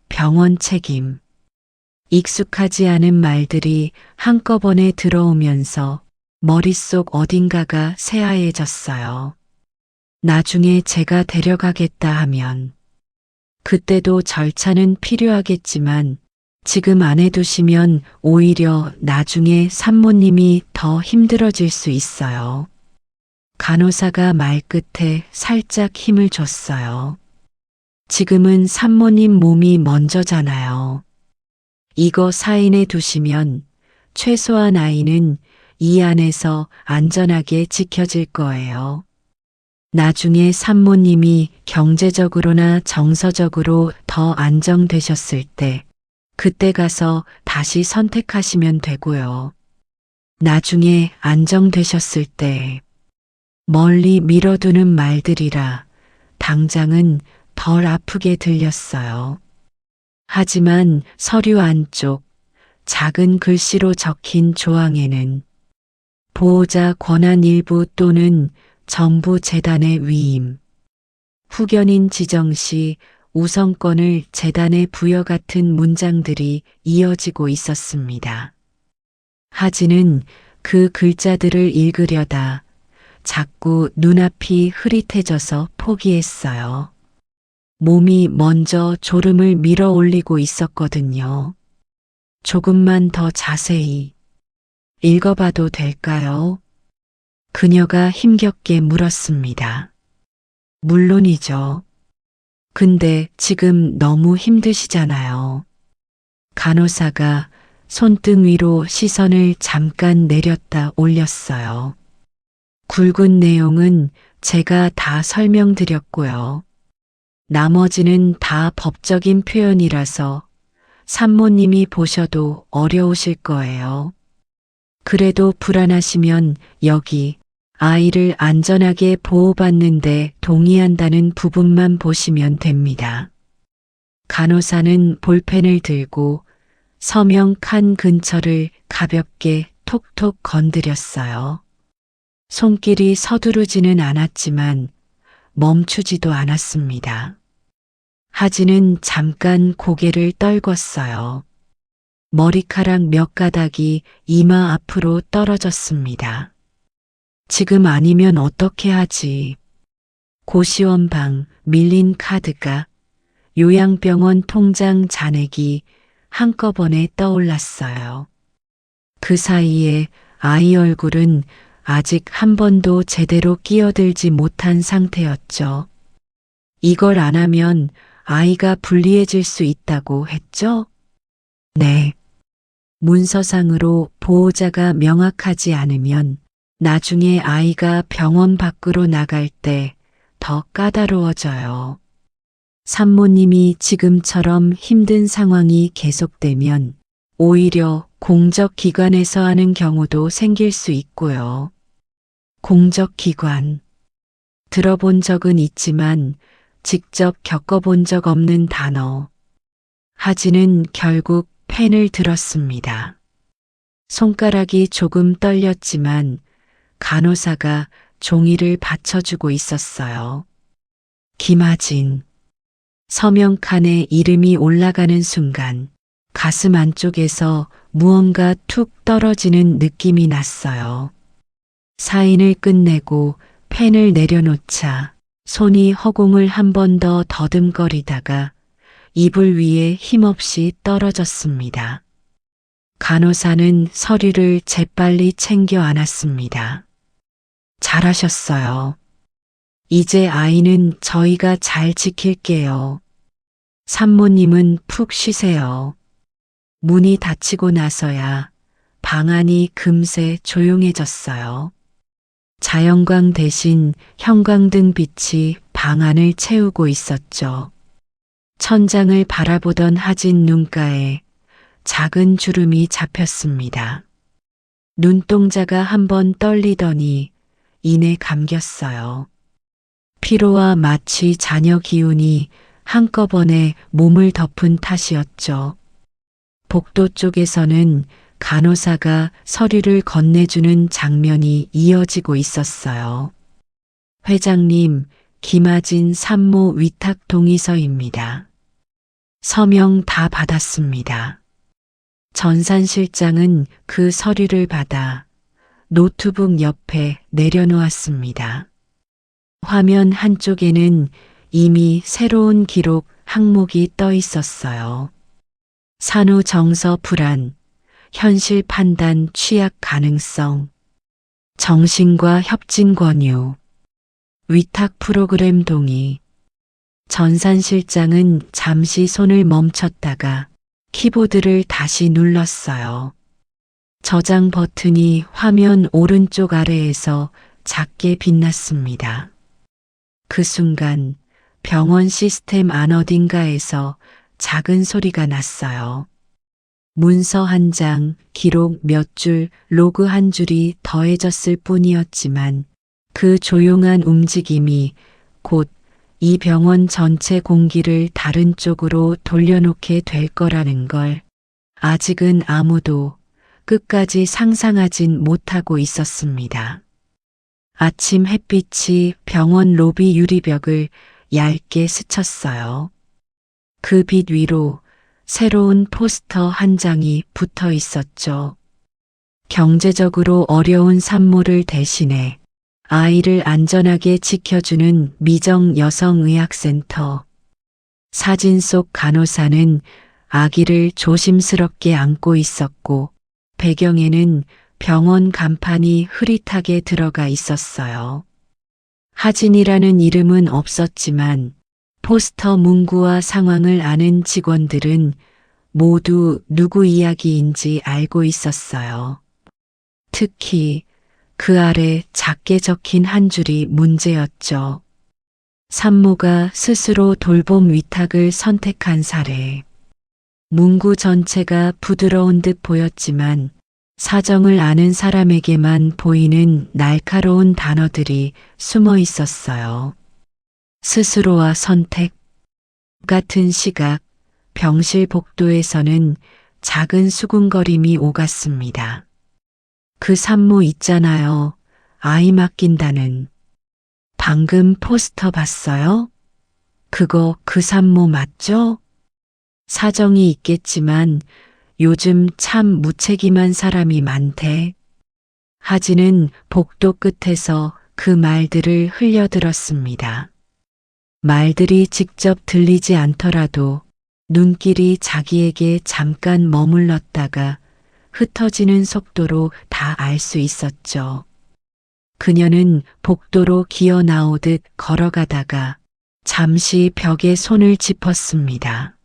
Speaker 2: 병원 책임. 익숙하지 않은 말들이 한꺼번에 들어오면서 머릿속 어딘가가 새하얘졌어요. 나중에 제가 데려가겠다 하면 그때도 절차는 필요하겠지만 지금 안 해두시면 오히려 나중에 산모님이 더 힘들어질 수 있어요. 간호사가 말끝에 살짝 힘을 줬어요. 지금은 산모님 몸이 먼저잖아요. 이거 사인해 두시면 최소한 아이는 이 안에서 안전하게 지켜질 거예요. 나중에 산모님이 경제적으로나 정서적으로 더 안정되셨을 때 그때 가서 다시 선택하시면 되고요. 나중에 안정되셨을 때 멀리 미뤄두는 말들이라 당장은 덜 아프게 들렸어요. 하지만 서류 안쪽 작은 글씨로 적힌 조항에는 보호자 권한 일부 또는 전부 재단의 위임, 후견인 지정 시 우선권을 재단에 부여 같은 문장들이 이어지고 있었습니다. 하진은 그 글자들을 읽으려다 자꾸 눈앞이 흐릿해져서 포기했어요. 몸이 먼저 졸음을 밀어 올리고 있었거든요. 조금만 더 자세히 읽어봐도 될까요? 그녀가 힘겹게 물었습니다. 물론이죠. 근데 지금 너무 힘드시잖아요. 간호사가 손등 위로 시선을 잠깐 내렸다 올렸어요. 굵은 내용은 제가 다 설명드렸고요. 나머지는 다 법적인 표현이라서 산모님이 보셔도 어려우실 거예요. 그래도 불안하시면 여기 아이를 안전하게 보호받는데 동의한다는 부분만 보시면 됩니다. 간호사는 볼펜을 들고 서명 칸 근처를 가볍게 톡톡 건드렸어요. 손길이 서두르지는 않았지만 멈추지도 않았습니다. 하진은 잠깐 고개를 떨궜어요. 머리카락 몇 가닥이 이마 앞으로 떨어졌습니다. 지금 아니면 어떻게 하지? 고시원방, 밀린 카드가, 요양병원 통장 잔액이 한꺼번에 떠올랐어요. 그 사이에 아이 얼굴은 아직 한 번도 제대로 끼어들지 못한 상태였죠. 이걸 안 하면 아이가 불리해질 수 있다고 했죠? 네. 문서상으로 보호자가 명확하지 않으면 나중에 아이가 병원 밖으로 나갈 때 더 까다로워져요. 산모님이 지금처럼 힘든 상황이 계속되면 오히려 공적기관에서 하는 경우도 생길 수 있고요. 공적기관. 들어본 적은 있지만 직접 겪어본 적 없는 단어. 하진은 결국 펜을 들었습니다. 손가락이 조금 떨렸지만 간호사가 종이를 받쳐주고 있었어요. 김하진. 서명칸에 이름이 올라가는 순간 가슴 안쪽에서 무언가 툭 떨어지는 느낌이 났어요. 사인을 끝내고 펜을 내려놓자 손이 허공을 한 번 더 더듬거리다가 이불 위에 힘없이 떨어졌습니다. 간호사는 서류를 재빨리 챙겨 안았습니다. 잘하셨어요. 이제 아이는 저희가 잘 지킬게요. 산모님은 푹 쉬세요. 문이 닫히고 나서야 방 안이 금세 조용해졌어요. 자연광 대신 형광등 빛이 방 안을 채우고 있었죠. 천장을 바라보던 하진 눈가에 작은 주름이 잡혔습니다. 눈동자가 한번 떨리더니 이내 감겼어요. 피로와 마취 잔여 기운이 한꺼번에 몸을 덮은 탓이었죠. 복도 쪽에서는 간호사가 서류를 건네주는 장면이 이어지고 있었어요. 회장님, 김아진 산모 위탁 동의서입니다. 서명 다 받았습니다. 전산 실장은 그 서류를 받아 노트북 옆에 내려놓았습니다. 화면 한쪽에는 이미 새로운 기록 항목이 떠 있었어요. 산후 정서 불안, 현실 판단 취약 가능성, 정신과 협진 권유, 위탁 프로그램 동의. 전산 실장은 잠시 손을 멈췄다가 키보드를 다시 눌렀어요. 저장 버튼이 화면 오른쪽 아래에서 작게 빛났습니다. 그 순간 병원 시스템 안 어딘가에서 작은 소리가 났어요. 문서 한 장, 기록 몇 줄, 로그 한 줄이 더해졌을 뿐이었지만 그 조용한 움직임이 곧 이 병원 전체 공기를 다른 쪽으로 돌려놓게 될 거라는 걸 아직은 아무도 끝까지 상상하진 못하고 있었습니다. 아침 햇빛이 병원 로비 유리벽을 얇게 스쳤어요. 그 빛 위로 새로운 포스터 한 장이 붙어 있었죠. 경제적으로 어려운 산모를 대신해 아이를 안전하게 지켜주는 미정 여성의학센터. 사진 속 간호사는 아기를 조심스럽게 안고 있었고 배경에는 병원 간판이 흐릿하게 들어가 있었어요. 하진이라는 이름은 없었지만 포스터 문구와 상황을 아는 직원들은 모두 누구 이야기인지 알고 있었어요. 특히 그 아래 작게 적힌 한 줄이 문제였죠. 산모가 스스로 돌봄 위탁을 선택한 사례. 문구 전체가 부드러운 듯 보였지만 사정을 아는 사람에게만 보이는 날카로운 단어들이 숨어 있었어요. 스스로와 선택. 같은 시각, 병실 복도에서는 작은 수군거림이 오갔습니다. 그 산모 있잖아요. 아이 맡긴다는. 방금 포스터 봤어요? 그거 그 산모 맞죠? 사정이 있겠지만 요즘 참 무책임한 사람이 많대. 하진은 복도 끝에서 그 말들을 흘려들었습니다. 말들이 직접 들리지 않더라도 눈길이 자기에게 잠깐 머물렀다가 흩어지는 속도로 다 알 수 있었죠. 그녀는 복도로 기어 나오듯 걸어가다가 잠시 벽에 손을 짚었습니다.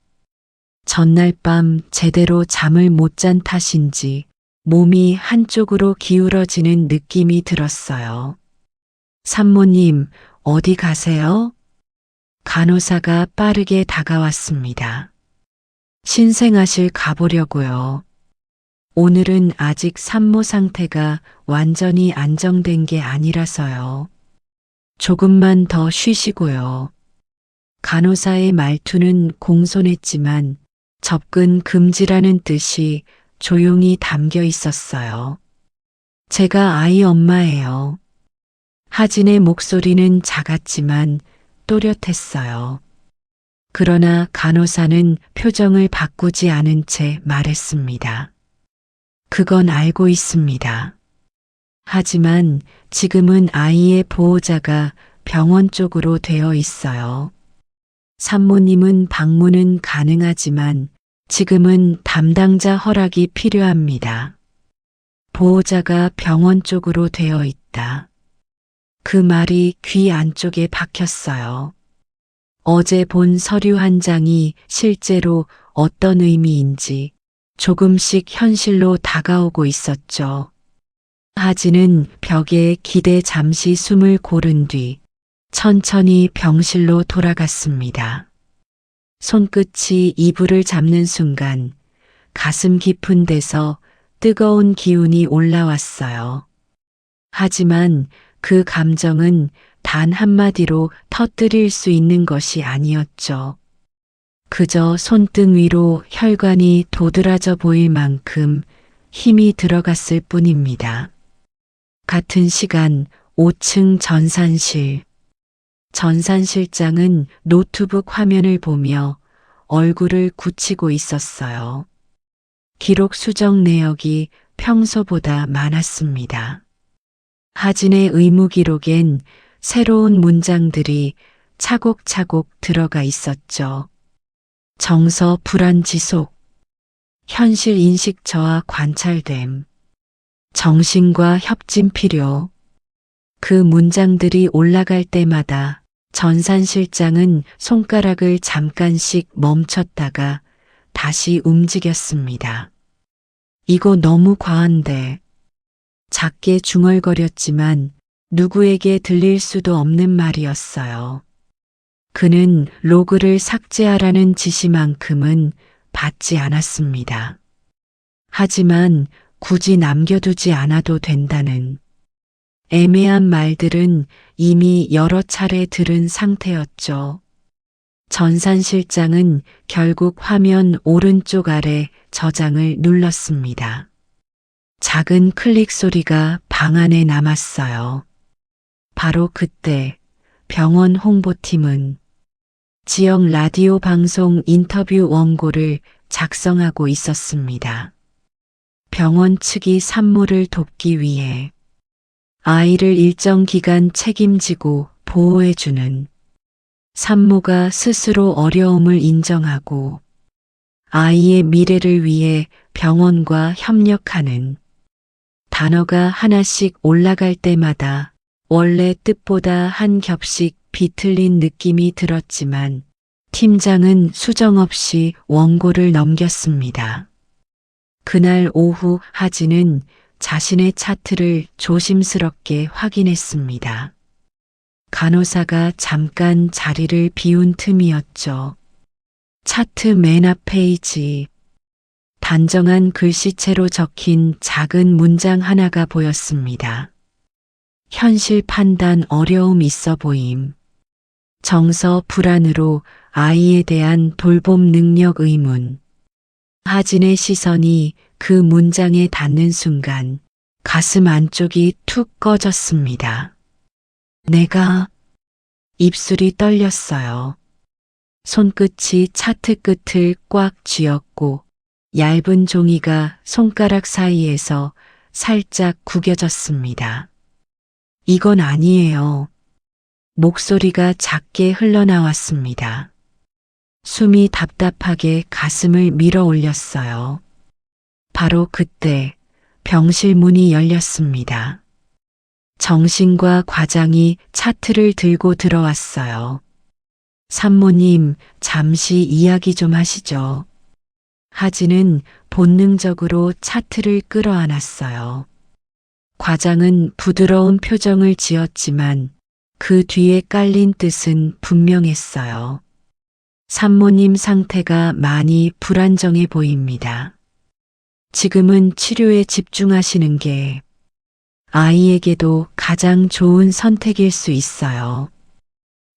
Speaker 2: 전날 밤 제대로 잠을 못 잔 탓인지 몸이 한쪽으로 기울어지는 느낌이 들었어요. 산모님, 어디 가세요? 간호사가 빠르게 다가왔습니다. 신생아실 가보려고요. 오늘은 아직 산모 상태가 완전히 안정된 게 아니라서요. 조금만 더 쉬시고요. 간호사의 말투는 공손했지만 접근 금지라는 뜻이 조용히 담겨 있었어요. 제가 아이 엄마예요. 하진의 목소리는 작았지만 또렷했어요. 그러나 간호사는 표정을 바꾸지 않은 채 말했습니다. 그건 알고 있습니다. 하지만 지금은 아이의 보호자가 병원 쪽으로 되어 있어요. 산모님은 방문은 가능하지만 지금은 담당자 허락이 필요합니다. 보호자가 병원 쪽으로 되어 있다. 그 말이 귀 안쪽에 박혔어요. 어제 본 서류 한 장이 실제로 어떤 의미인지 조금씩 현실로 다가오고 있었죠. 하진은 벽에 기대 잠시 숨을 고른 뒤 천천히 병실로 돌아갔습니다. 손끝이 이불을 잡는 순간 가슴 깊은 데서 뜨거운 기운이 올라왔어요. 하지만 그 감정은 단 한마디로 터뜨릴 수 있는 것이 아니었죠. 그저 손등 위로 혈관이 도드라져 보일 만큼 힘이 들어갔을 뿐입니다. 같은 시간 5층 전산실. 전산실장은 노트북 화면을 보며 얼굴을 굳히고 있었어요. 기록 수정 내역이 평소보다 많았습니다. 하진의 의무 기록엔 새로운 문장들이 차곡차곡 들어가 있었죠. 정서 불안 지속, 현실 인식 저하 관찰됨, 정신과 협진 필요. 그 문장들이 올라갈 때마다 전산실장은 손가락을 잠깐씩 멈췄다가 다시 움직였습니다. 이거 너무 과한데. 작게 중얼거렸지만 누구에게 들릴 수도 없는 말이었어요. 그는 로그를 삭제하라는 지시만큼은 받지 않았습니다. 하지만 굳이 남겨두지 않아도 된다는 애매한 말들은 이미 여러 차례 들은 상태였죠. 전산실장은 결국 화면 오른쪽 아래 저장을 눌렀습니다. 작은 클릭 소리가 방 안에 남았어요. 바로 그때 병원 홍보팀은 지역 라디오 방송 인터뷰 원고를 작성하고 있었습니다. 병원 측이 산모를 돕기 위해 아이를 일정 기간 책임지고 보호해주는, 산모가 스스로 어려움을 인정하고 아이의 미래를 위해 병원과 협력하는, 단어가 하나씩 올라갈 때마다 원래 뜻보다 한 겹씩 비틀린 느낌이 들었지만 팀장은 수정 없이 원고를 넘겼습니다. 그날 오후 하진은 자신의 차트를 조심스럽게 확인했습니다. 간호사가 잠깐 자리를 비운 틈이었죠. 차트 맨 앞 페이지. 단정한 글씨체로 적힌 작은 문장 하나가 보였습니다. 현실 판단 어려움 있어 보임. 정서 불안으로 아이에 대한 돌봄 능력 의문. 하진의 시선이 그 문장에 닿는 순간 가슴 안쪽이 툭 꺼졌습니다. 내가 입술이 떨렸어요. 손끝이 차트 끝을 꽉 쥐었고 얇은 종이가 손가락 사이에서 살짝 구겨졌습니다. 이건 아니에요. 목소리가 작게 흘러나왔습니다. 숨이 답답하게 가슴을 밀어 올렸어요. 바로 그때 병실 문이 열렸습니다. 정신과 과장이 차트를 들고 들어왔어요. 산모님, 잠시 이야기 좀 하시죠. 하진은 본능적으로 차트를 끌어안았어요. 과장은 부드러운 표정을 지었지만 그 뒤에 깔린 뜻은 분명했어요. 산모님 상태가 많이 불안정해 보입니다. 지금은 치료에 집중하시는 게 아이에게도 가장 좋은 선택일 수 있어요.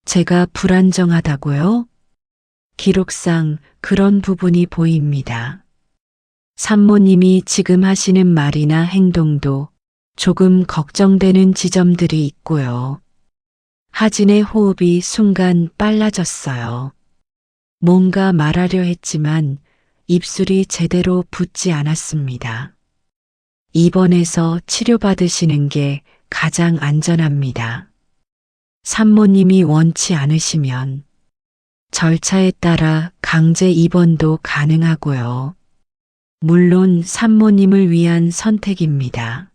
Speaker 2: 제가 불안정하다고요? 기록상 그런 부분이 보입니다. 산모님이 지금 하시는 말이나 행동도 조금 걱정되는 지점들이 있고요. 하진의 호흡이 순간 빨라졌어요. 뭔가 말하려 했지만 입술이 제대로 붙지 않았습니다. 입원해서 치료받으시는 게 가장 안전합니다. 산모님이 원치 않으시면 절차에 따라 강제 입원도 가능하고요. 물론 산모님을 위한 선택입니다.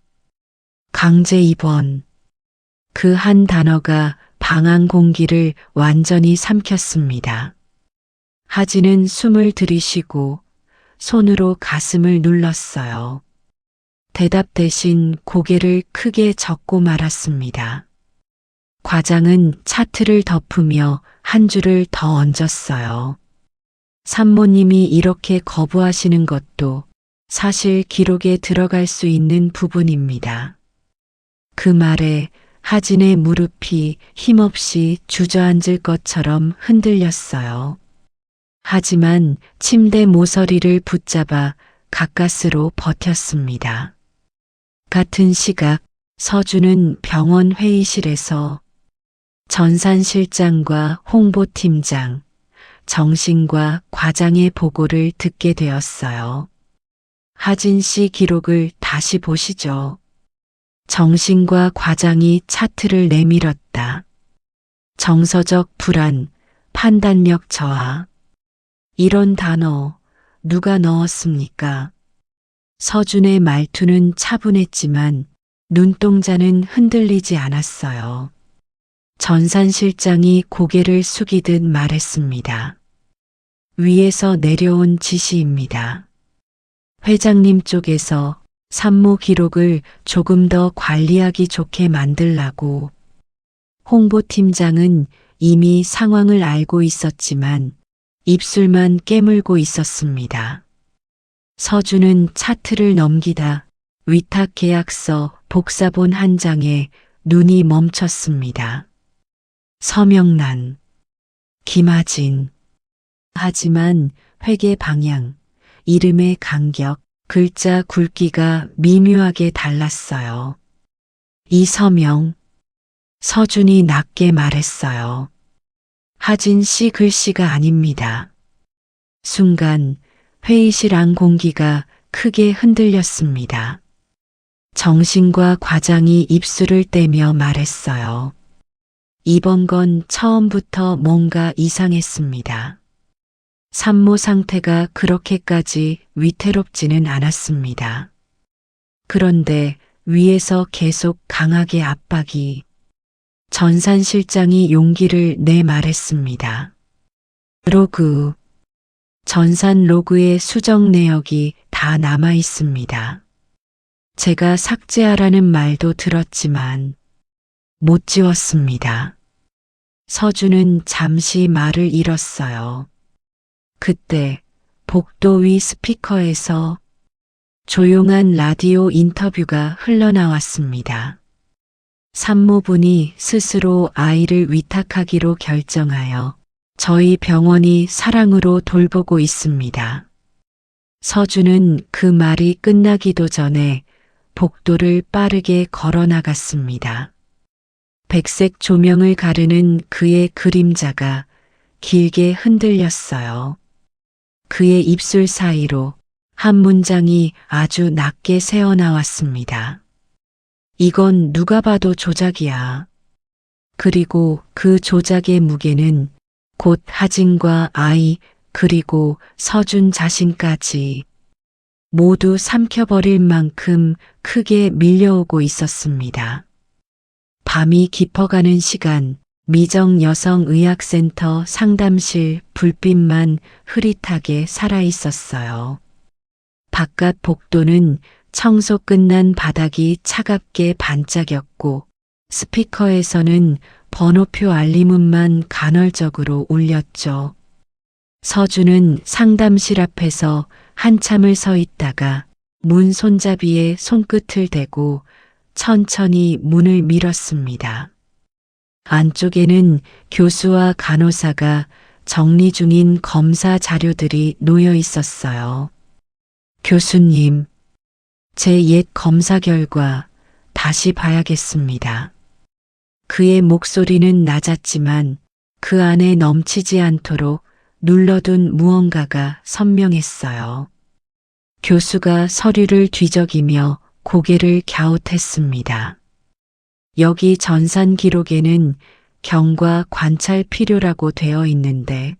Speaker 2: 강제 입원. 그 한 단어가 방안 공기를 완전히 삼켰습니다. 하진은 숨을 들이쉬고 손으로 가슴을 눌렀어요. 대답 대신 고개를 크게 젓고 말았습니다. 과장은 차트를 덮으며 한 줄을 더 얹었어요. 산모님이 이렇게 거부하시는 것도 사실 기록에 들어갈 수 있는 부분입니다. 그 말에 하진의 무릎이 힘없이 주저앉을 것처럼 흔들렸어요. 하지만 침대 모서리를 붙잡아 가까스로 버텼습니다. 같은 시각 서준은 병원 회의실에서 전산 실장과 홍보팀장, 정신과 과장의 보고를 듣게 되었어요. 하진 씨 기록을 다시 보시죠. 정신과 과장이 차트를 내밀었다. 정서적 불안, 판단력 저하. 이런 단어 누가 넣었습니까? 서준의 말투는 차분했지만 눈동자는 흔들리지 않았어요. 전산 실장이 고개를 숙이듯 말했습니다. 위에서 내려온 지시입니다. 회장님 쪽에서 산모 기록을 조금 더 관리하기 좋게 만들라고. 홍보팀장은 이미 상황을 알고 있었지만 입술만 깨물고 있었습니다. 서준은 차트를 넘기다 위탁 계약서 복사본 한 장에 눈이 멈췄습니다. 서명란, 김하진. 하지만 회계 방향, 이름의 간격, 글자 굵기가 미묘하게 달랐어요. 이 서명, 서준이 낮게 말했어요. 하진 씨 글씨가 아닙니다. 순간 회의실 안 공기가 크게 흔들렸습니다. 정신과 과장이 입술을 떼며 말했어요. 이번 건 처음부터 뭔가 이상했습니다. 산모 상태가 그렇게까지 위태롭지는 않았습니다. 그런데 위에서 계속 강하게 압박이. 전산 실장이 용기를 내 말했습니다. 로그. 전산 로그의 수정 내역이 다 남아 있습니다. 제가 삭제하라는 말도 들었지만 못 지웠습니다. 서준은 잠시 말을 잃었어요. 그때 복도 위 스피커에서 조용한 라디오 인터뷰가 흘러나왔습니다. 산모분이 스스로 아이를 위탁하기로 결정하여 저희 병원이 사랑으로 돌보고 있습니다. 서준은 그 말이 끝나기도 전에 복도를 빠르게 걸어 나갔습니다. 백색 조명을 가르는 그의 그림자가 길게 흔들렸어요. 그의 입술 사이로 한 문장이 아주 낮게 새어나왔습니다. 이건 누가 봐도 조작이야. 그리고 그 조작의 무게는 곧 하진과 아이 그리고 서준 자신까지 모두 삼켜버릴 만큼 크게 밀려오고 있었습니다. 밤이 깊어가는 시간, 미정여성의학센터 상담실 불빛만 흐릿하게 살아있었어요. 바깥 복도는 청소 끝난 바닥이 차갑게 반짝였고 스피커에서는 번호표 알림음만 간헐적으로 울렸죠. 서준은 상담실 앞에서 한참을 서 있다가 문 손잡이에 손끝을 대고 천천히 문을 밀었습니다. 안쪽에는 교수와 간호사가 정리 중인 검사 자료들이 놓여 있었어요. 교수님, 제 옛 검사 결과 다시 봐야겠습니다. 그의 목소리는 낮았지만 그 안에 넘치지 않도록 눌러둔 무언가가 선명했어요. 교수가 서류를 뒤적이며 고개를 갸웃했습니다. 여기 전산 기록에는 경과 관찰 필요라고 되어 있는데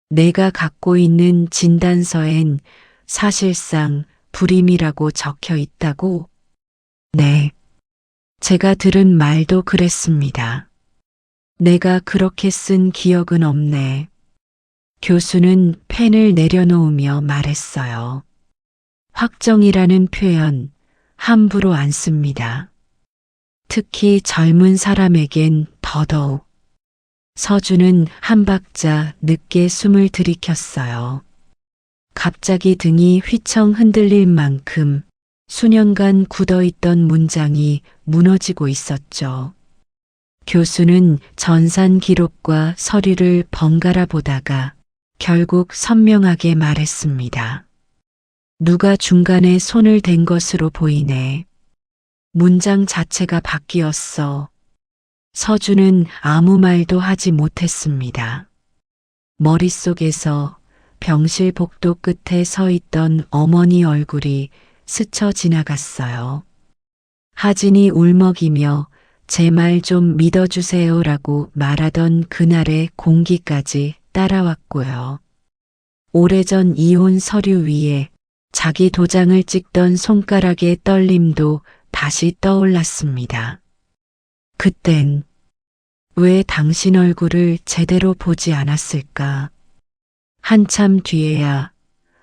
Speaker 2: 내가 갖고 있는 진단서엔 사실상 불임이라고 적혀 있다고? 네. 제가 들은 말도 그랬습니다. 내가 그렇게 쓴 기억은 없네. 교수는 펜을 내려놓으며 말했어요. 확정이라는 표현 함부로 안 씁니다. 특히 젊은 사람에겐 더더욱. 서준은 한 박자 늦게 숨을 들이켰어요. 갑자기 등이 휘청 흔들릴 만큼 수년간 굳어있던 문장이 무너지고 있었죠. 교수는 전산 기록과 서류를 번갈아 보다가 결국 선명하게 말했습니다. 누가 중간에 손을 댄 것으로 보이네. 문장 자체가 바뀌었어. 서준은 아무 말도 하지 못했습니다. 머릿속에서 병실 복도 끝에 서 있던 어머니 얼굴이 스쳐 지나갔어요. 하진이 울먹이며 제 말 좀 믿어주세요라고 말하던 그날의 공기까지 따라왔고요. 오래전 이혼 서류 위에 자기 도장을 찍던 손가락의 떨림도 다시 떠올랐습니다. 그땐 왜 당신 얼굴을 제대로 보지 않았을까? 한참 뒤에야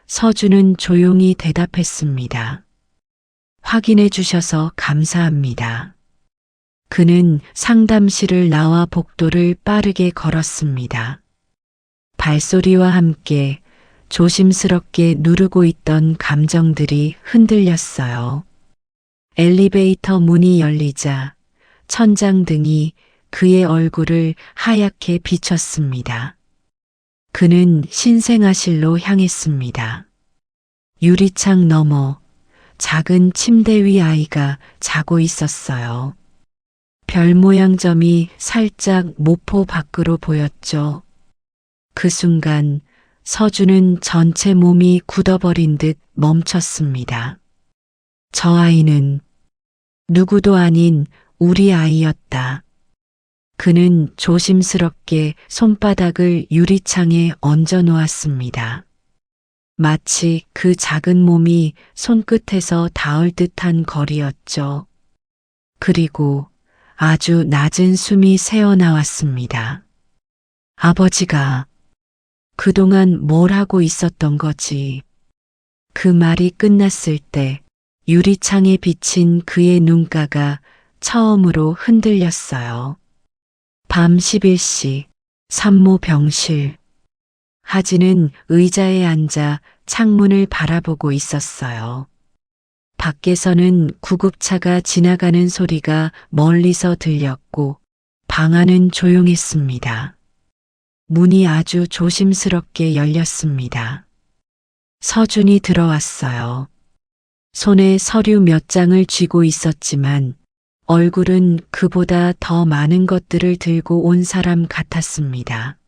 Speaker 2: 서준은 조용히 대답했습니다. 확인해 주셔서 감사합니다. 그는 상담실을 나와 복도를 빠르게 걸었습니다. 발소리와 함께 조심스럽게 누르고 있던 감정들이 흔들렸어요. 엘리베이터 문이 열리자 천장등이 그의 얼굴을 하얗게 비췄습니다. 그는 신생아실로 향했습니다. 유리창 너머 작은 침대 위 아이가 자고 있었어요. 별 모양 점이 살짝 모포 밖으로 보였죠. 그 순간 서준은 전체 몸이 굳어버린 듯 멈췄습니다. 저 아이는 누구도 아닌 우리 아이였다. 그는 조심스럽게 손바닥을 유리창에 얹어 놓았습니다. 마치 그 작은 몸이 손끝에서 닿을 듯한 거리였죠. 그리고 아주 낮은 숨이 새어나왔습니다. 아버지가 그동안 뭘 하고 있었던 거지? 그 말이 끝났을 때 유리창에 비친 그의 눈가가 처음으로 흔들렸어요. 밤 11시 산모 병실. 하진은 의자에 앉아 창문을 바라보고 있었어요. 밖에서는 구급차가 지나가는 소리가 멀리서 들렸고 방 안은 조용했습니다. 문이 아주 조심스럽게 열렸습니다. 서준이 들어왔어요. 손에 서류 몇 장을 쥐고 있었지만 얼굴은 그보다 더 많은 것들을 들고 온 사람 같았습니다.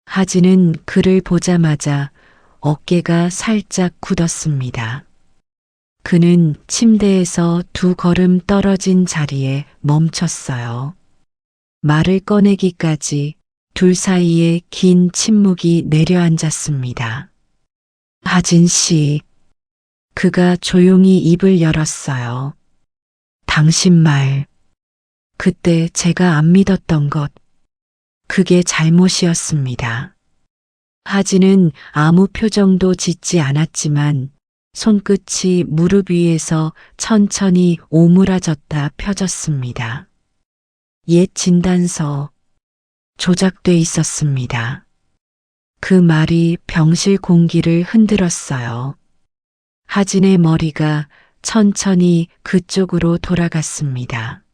Speaker 2: 하진은 그를 보자마자 어깨가 살짝 굳었습니다. 그는 침대에서 2걸음 떨어진 자리에 멈췄어요. 말을 꺼내기까지 둘 사이에 긴 침묵이 내려앉았습니다. 하진 씨, 그가 조용히 입을 열었어요. 당신 말, 그때 제가 안 믿었던 것, 그게 잘못이었습니다. 하진은 아무 표정도 짓지 않았지만 손끝이 무릎 위에서 천천히 오므라졌다 펴졌습니다. 옛 진단서 조작돼 있었습니다. 그 말이 병실 공기를 흔들었어요. 하진의 머리가 천천히 그쪽으로 돌아갔습니다.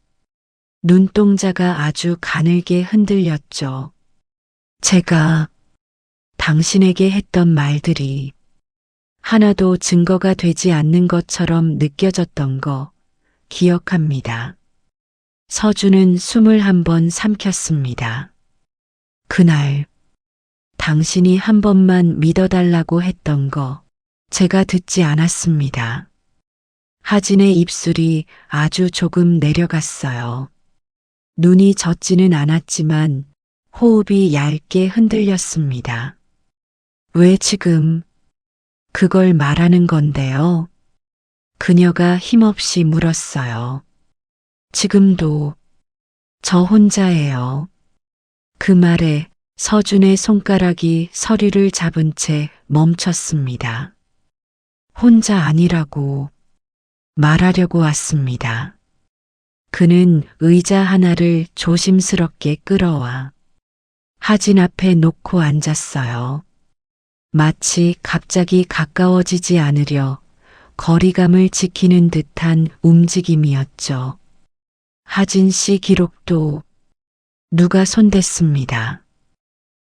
Speaker 2: 눈동자가 아주 가늘게 흔들렸죠. 제가 당신에게 했던 말들이 하나도 증거가 되지 않는 것처럼 느껴졌던 거 기억합니다. 서준은 숨을 한번 삼켰습니다. 그날 당신이 한 번만 믿어달라고 했던 거 제가 듣지 않았습니다. 하진의 입술이 아주 조금 내려갔어요. 눈이 젖지는 않았지만 호흡이 얇게 흔들렸습니다. 왜 지금 그걸 말하는 건데요? 그녀가 힘없이 물었어요. 지금도 저 혼자예요. 그 말에 서준의 손가락이 서류를 잡은 채 멈췄습니다. 혼자 아니라고 말하려고 왔습니다. 그는 의자 하나를 조심스럽게 끌어와 하진 앞에 놓고 앉았어요. 마치 갑자기 가까워지지 않으려 거리감을 지키는 듯한 움직임이었죠. 하진 씨 기록도 누가 손댔습니다.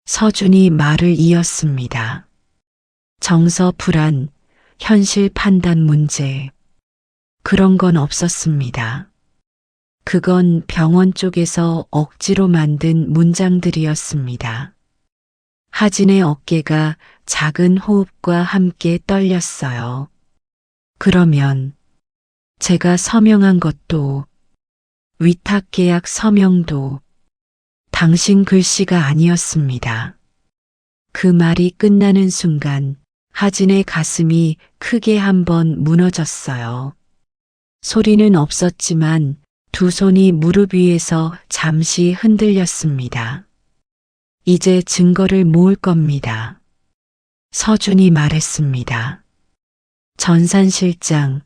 Speaker 2: 서준이 말을 이었습니다. 정서 불안, 현실 판단 문제, 그런 건 없었습니다. 그건 병원 쪽에서 억지로 만든 문장들이었습니다. 하진의 어깨가 작은 호흡과 함께 떨렸어요. 그러면 제가 서명한 것도 위탁계약 서명도 당신 글씨가 아니었습니다. 그 말이 끝나는 순간 하진의 가슴이 크게 한번 무너졌어요. 소리는 없었지만 두 손이 무릎 위에서 잠시 흔들렸습니다. 이제 증거를 모을 겁니다. 서준이 말했습니다. 전산실장,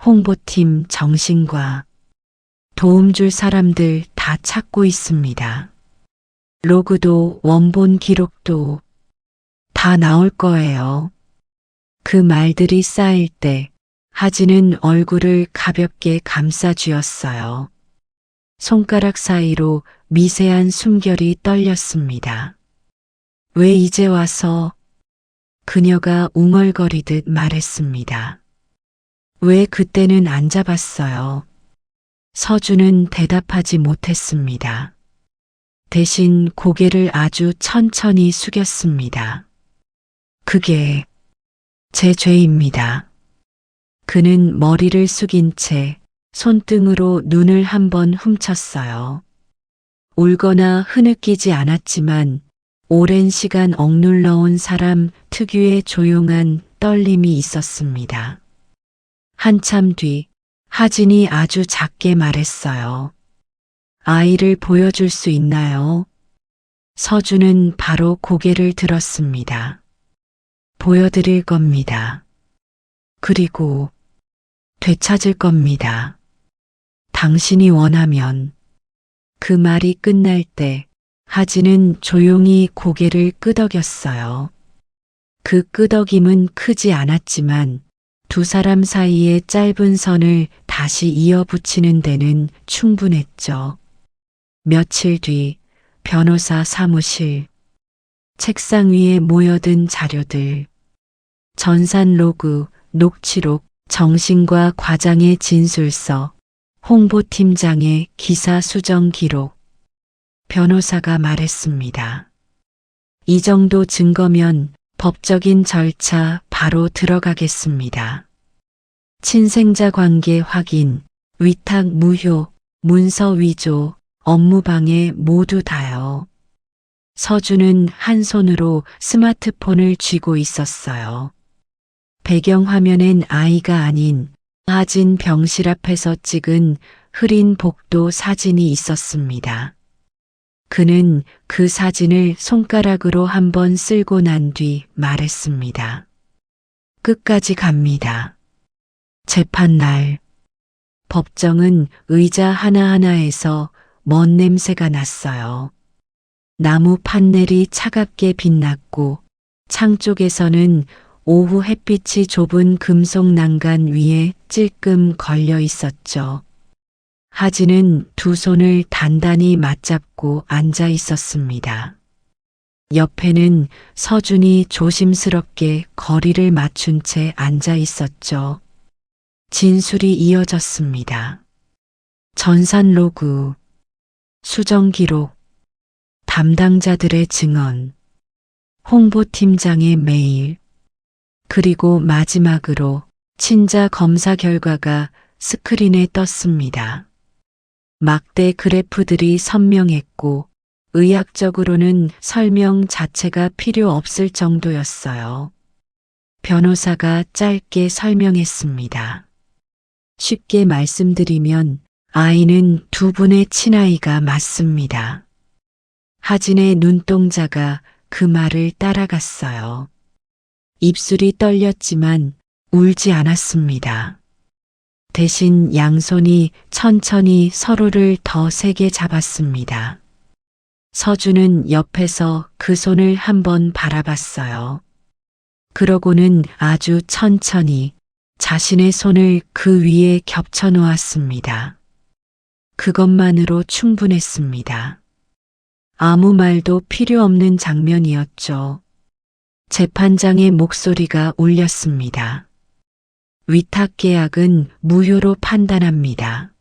Speaker 2: 홍보팀 정신과 도움 줄 사람들 다 찾고 있습니다. 로그도 원본 기록도 다 나올 거예요. 그 말들이 쌓일 때 하진은 얼굴을 가볍게 감싸 쥐었어요. 손가락 사이로 미세한 숨결이 떨렸습니다. 왜 이제 와서? 그녀가 웅얼거리듯 말했습니다. 왜 그때는 안 잡았어요? 서준은 대답하지 못했습니다. 대신 고개를 아주 천천히 숙였습니다. 그게 제 죄입니다. 그는 머리를 숙인 채 손등으로 눈을 한번 훔쳤어요. 울거나 흐느끼지 않았지만 오랜 시간 억눌러온 사람 특유의 조용한 떨림이 있었습니다. 한참 뒤 하진이 아주 작게 말했어요. 아이를 보여줄 수 있나요? 서준은 바로 고개를 들었습니다. 보여드릴 겁니다. 그리고 되찾을 겁니다. 당신이 원하면. 그 말이 끝날 때 하진은 조용히 고개를 끄덕였어요. 그 끄덕임은 크지 않았지만 두 사람 사이의 짧은 선을 다시 이어붙이는 데는 충분했죠. 며칠 뒤 변호사 사무실, 책상 위에 모여든 자료들, 전산 로그, 녹취록, 정신과 과장의 진술서, 홍보팀장의 기사 수정 기록. 변호사가 말했습니다. 이 정도 증거면 법적인 절차 바로 들어가겠습니다. 친생자 관계 확인, 위탁 무효, 문서 위조, 업무방해 모두 다요. 서준은 한 손으로 스마트폰을 쥐고 있었어요. 배경화면엔 아이가 아닌 하진 병실 앞에서 찍은 흐린 복도 사진이 있었습니다. 그는 그 사진을 손가락으로 한번 쓸고 난 뒤 말했습니다. 끝까지 갑니다. 재판날. 법정은 의자 하나하나에서 먼 냄새가 났어요. 나무 판넬이 차갑게 빛났고 창 쪽에서는 오후 햇빛이 좁은 금속 난간 위에 찔끔 걸려 있었죠. 하진은 두 손을 단단히 맞잡고 앉아 있었습니다. 옆에는 서준이 조심스럽게 거리를 맞춘 채 앉아 있었죠. 진술이 이어졌습니다. 전산 로그, 수정 기록, 담당자들의 증언, 홍보팀장의 메일, 그리고 마지막으로 친자 검사 결과가 스크린에 떴습니다. 막대 그래프들이 선명했고 의학적으로는 설명 자체가 필요 없을 정도였어요. 변호사가 짧게 설명했습니다. 쉽게 말씀드리면 아이는 두 분의 친아이가 맞습니다. 하진의 눈동자가 그 말을 따라갔어요. 입술이 떨렸지만 울지 않았습니다. 대신 양손이 천천히 서로를 더 세게 잡았습니다. 서준은 옆에서 그 손을 한번 바라봤어요. 그러고는 아주 천천히 자신의 손을 그 위에 겹쳐 놓았습니다. 그것만으로 충분했습니다. 아무 말도 필요 없는 장면이었죠. 재판장의 목소리가 울렸습니다. 위탁계약은 무효로 판단합니다.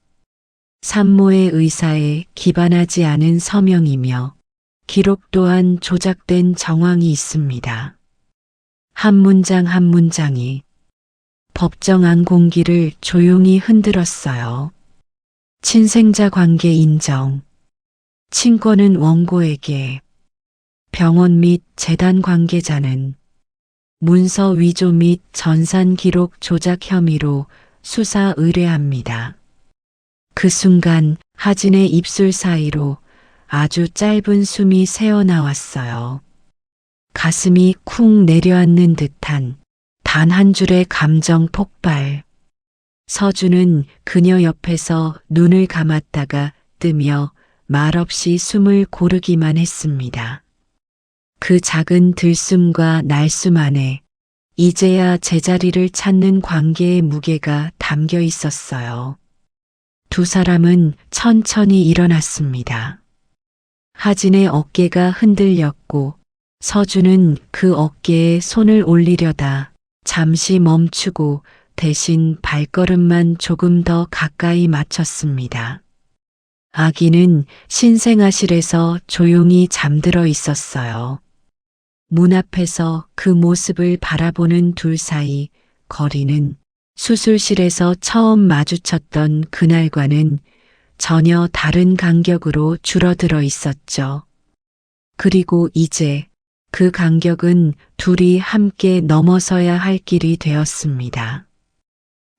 Speaker 2: 산모의 의사에 기반하지 않은 서명이며 기록 또한 조작된 정황이 있습니다. 한 문장 한 문장이 법정 안 공기를 조용히 흔들었어요. 친생자 관계 인정. 친권은 원고에게. 병원 및 재단 관계자는 문서 위조 및 전산 기록 조작 혐의로 수사 의뢰합니다. 그 순간 하진의 입술 사이로 아주 짧은 숨이 새어나왔어요. 가슴이 쿵 내려앉는 듯한 단 한 줄의 감정 폭발. 서준은 그녀 옆에서 눈을 감았다가 뜨며 말없이 숨을 고르기만 했습니다. 그 작은 들숨과 날숨 안에 이제야 제자리를 찾는 관계의 무게가 담겨 있었어요. 두 사람은 천천히 일어났습니다. 하진의 어깨가 흔들렸고 서준은 그 어깨에 손을 올리려다 잠시 멈추고 대신 발걸음만 조금 더 가까이 맞췄습니다. 아기는 신생아실에서 조용히 잠들어 있었어요. 문 앞에서 그 모습을 바라보는 둘 사이 거리는 수술실에서 처음 마주쳤던 그날과는 전혀 다른 간격으로 줄어들어 있었죠. 그리고 이제 그 간격은 둘이 함께 넘어서야 할 길이 되었습니다.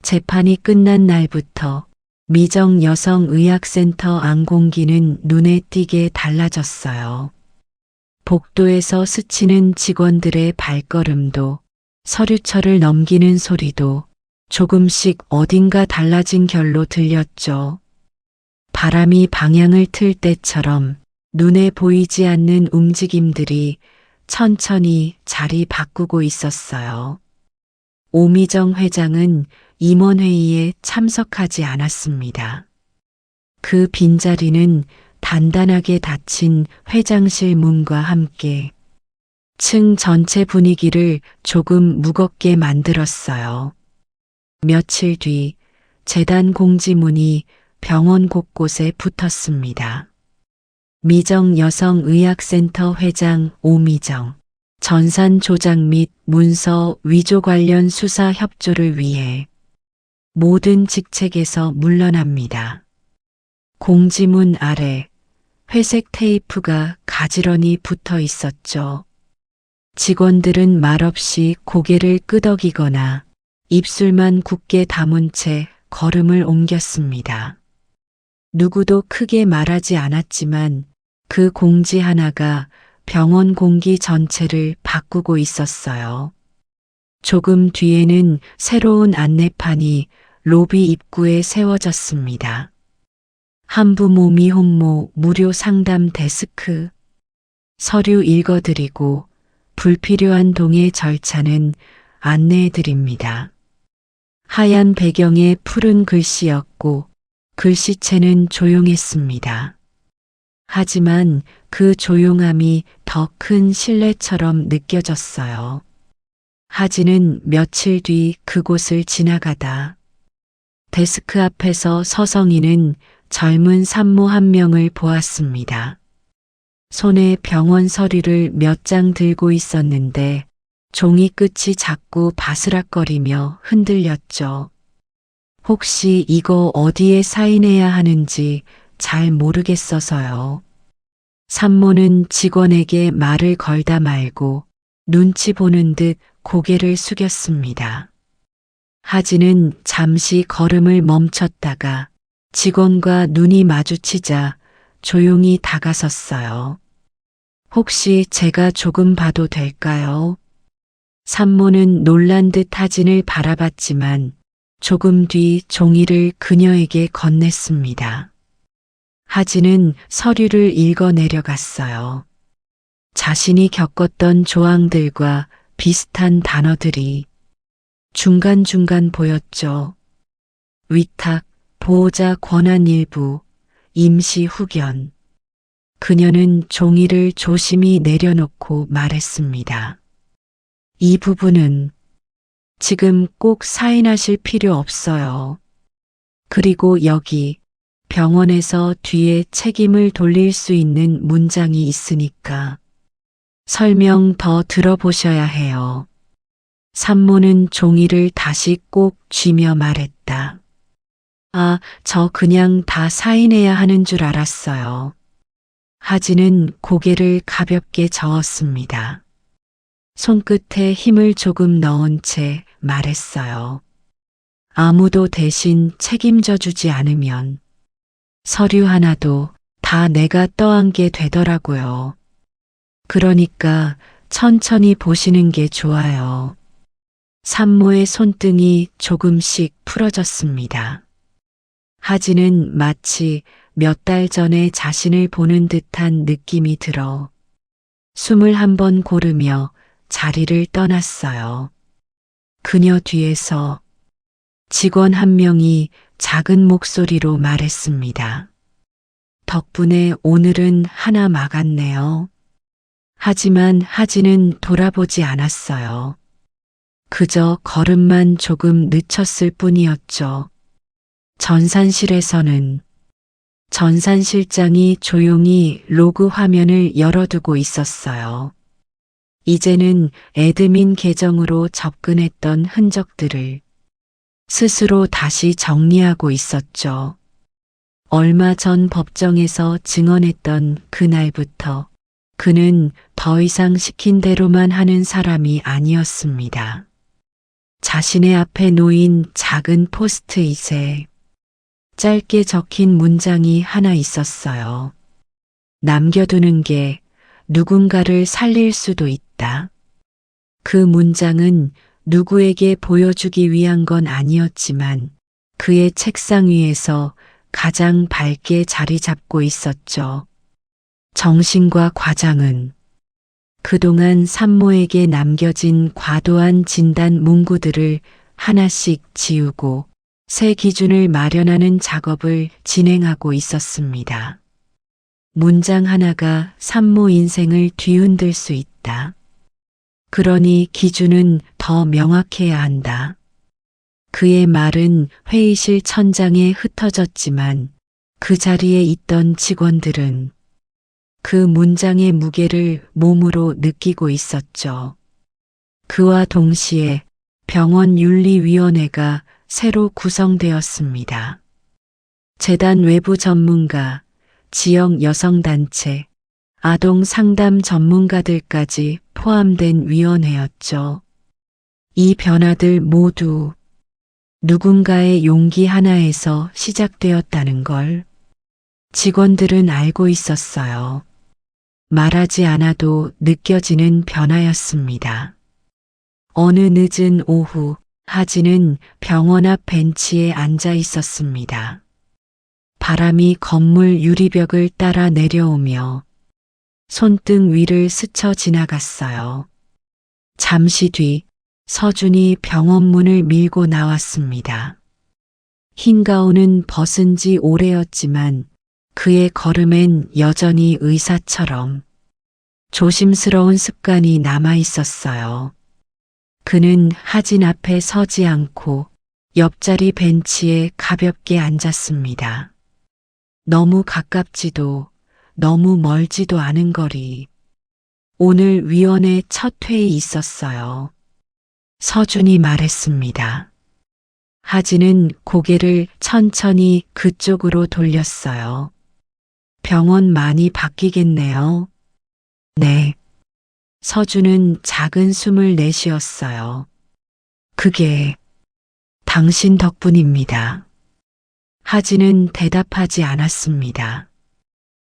Speaker 2: 재판이 끝난 날부터 미정여성의학센터 안공기는 눈에 띄게 달라졌어요. 복도에서 스치는 직원들의 발걸음도 서류철을 넘기는 소리도 조금씩 어딘가 달라진 결로 들렸죠. 바람이 방향을 틀 때처럼 눈에 보이지 않는 움직임들이 천천히 자리 바꾸고 있었어요. 오미정 회장은 임원회의에 참석하지 않았습니다. 그 빈자리는 단단하게 닫힌 회장실 문과 함께 층 전체 분위기를 조금 무겁게 만들었어요. 며칠 뒤 재단 공지문이 병원 곳곳에 붙었습니다. 미정여성의학센터 회장 오미정, 전산 조작 및 문서 위조 관련 수사 협조를 위해 모든 직책에서 물러납니다. 공지문 아래 회색 테이프가 가지런히 붙어 있었죠. 직원들은 말없이 고개를 끄덕이거나 입술만 굳게 다문 채 걸음을 옮겼습니다. 누구도 크게 말하지 않았지만 그 공지 하나가 병원 공기 전체를 바꾸고 있었어요. 조금 뒤에는 새로운 안내판이 로비 입구에 세워졌습니다. 한부모 미혼모 무료 상담 데스크. 서류 읽어드리고 불필요한 동의 절차는 안내해드립니다. 하얀 배경에 푸른 글씨였고 글씨체는 조용했습니다. 하지만 그 조용함이 더 큰 신뢰처럼 느껴졌어요. 하진은 며칠 뒤 그곳을 지나가다 데스크 앞에서 서성이는 젊은 산모 한 명을 보았습니다. 손에 병원 서류를 몇 장 들고 있었는데 종이 끝이 자꾸 바스락거리며 흔들렸죠. 혹시 이거 어디에 사인해야 하는지 잘 모르겠어서요. 산모는 직원에게 말을 걸다 말고 눈치 보는 듯 고개를 숙였습니다. 하진은 잠시 걸음을 멈췄다가 직원과 눈이 마주치자 조용히 다가섰어요. 혹시 제가 조금 봐도 될까요? 산모는 놀란 듯 하진을 바라봤지만 조금 뒤 종이를 그녀에게 건넸습니다. 하진은 서류를 읽어 내려갔어요. 자신이 겪었던 조항들과 비슷한 단어들이 중간중간 보였죠. 위탁, 보호자 권한 일부, 임시 후견. 그녀는 종이를 조심히 내려놓고 말했습니다. 이 부분은 지금 꼭 사인하실 필요 없어요. 그리고 여기 병원에서 뒤에 책임을 돌릴 수 있는 문장이 있으니까 설명 더 들어보셔야 해요. 산모는 종이를 다시 꼭 쥐며 말했다. 아, 저 그냥 다 사인해야 하는 줄 알았어요. 하진은 고개를 가볍게 저었습니다. 손끝에 힘을 조금 넣은 채 말했어요. 아무도 대신 책임져 주지 않으면 서류 하나도 다 내가 떠안게 되더라고요. 그러니까 천천히 보시는 게 좋아요. 산모의 손등이 조금씩 풀어졌습니다. 하진은 마치 몇 달 전에 자신을 보는 듯한 느낌이 들어 숨을 한번 고르며 자리를 떠났어요. 그녀 뒤에서 직원 한 명이 작은 목소리로 말했습니다. 덕분에 오늘은 하나 막았네요. 하지만 하진은 돌아보지 않았어요. 그저 걸음만 조금 늦췄을 뿐이었죠. 전산실에서는 전산 실장이 조용히 로그 화면을 열어두고 있었어요. 이제는 애드민 계정으로 접근했던 흔적들을 스스로 다시 정리하고 있었죠. 얼마 전 법정에서 증언했던 그날부터 그는 더 이상 시킨 대로만 하는 사람이 아니었습니다. 자신의 앞에 놓인 작은 포스트잇에 짧게 적힌 문장이 하나 있었어요. 남겨두는 게 누군가를 살릴 수도 있다. 그 문장은 누구에게 보여주기 위한 건 아니었지만 그의 책상 위에서 가장 밝게 자리 잡고 있었죠. 정신과 과장은 그동안 산모에게 남겨진 과도한 진단 문구들을 하나씩 지우고 새 기준을 마련하는 작업을 진행하고 있었습니다. 문장 하나가 산모 인생을 뒤흔들 수 있다. 그러니 기준은 더 명확해야 한다. 그의 말은 회의실 천장에 흩어졌지만 그 자리에 있던 직원들은 그 문장의 무게를 몸으로 느끼고 있었죠. 그와 동시에 병원 윤리위원회가 새로 구성되었습니다. 재단 외부 전문가, 지역 여성단체, 아동 상담 전문가들까지 포함된 위원회였죠. 이 변화들 모두 누군가의 용기 하나에서 시작되었다는 걸 직원들은 알고 있었어요. 말하지 않아도 느껴지는 변화였습니다. 어느 늦은 오후, 하진은 병원 앞 벤치에 앉아 있었습니다. 바람이 건물 유리벽을 따라 내려오며 손등 위를 스쳐 지나갔어요. 잠시 뒤 서준이 병원 문을 밀고 나왔습니다. 흰 가운은 벗은 지 오래였지만 그의 걸음엔 여전히 의사처럼 조심스러운 습관이 남아 있었어요. 그는 하진 앞에 서지 않고 옆자리 벤치에 가볍게 앉았습니다. 너무 가깝지도 너무 멀지도 않은 거리. 오늘 위원회 첫 회의 있었어요. 서준이 말했습니다. 하진은 고개를 천천히 그쪽으로 돌렸어요. 병원 많이 바뀌겠네요. 네. 서준은 작은 숨을 내쉬었어요. 그게 당신 덕분입니다. 하진은 대답하지 않았습니다.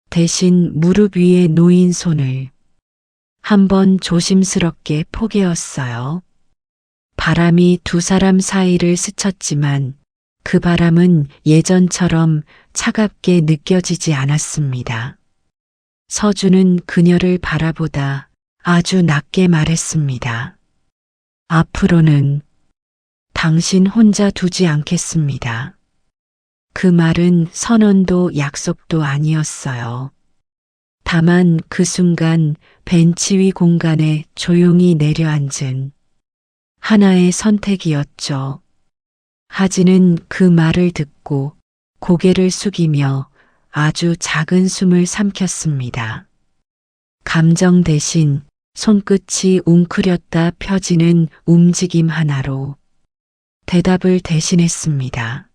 Speaker 2: 대신 무릎 위에 놓인 손을 한번 조심스럽게 포개었어요. 바람이 두 사람 사이를 스쳤지만 그 바람은 예전처럼 차갑게 느껴지지 않았습니다. 서준은 그녀를 바라보다 아주 낮게 말했습니다. 앞으로는 당신 혼자 두지 않겠습니다. 그 말은 선언도 약속도 아니었어요. 다만 그 순간 벤치 위 공간에 조용히 내려앉은 하나의 선택이었죠. 하진은 그 말을 듣고 고개를 숙이며 아주 작은 숨을 삼켰습니다. 감정 대신 손끝이 웅크렸다 펴지는 움직임 하나로 대답을 대신했습니다.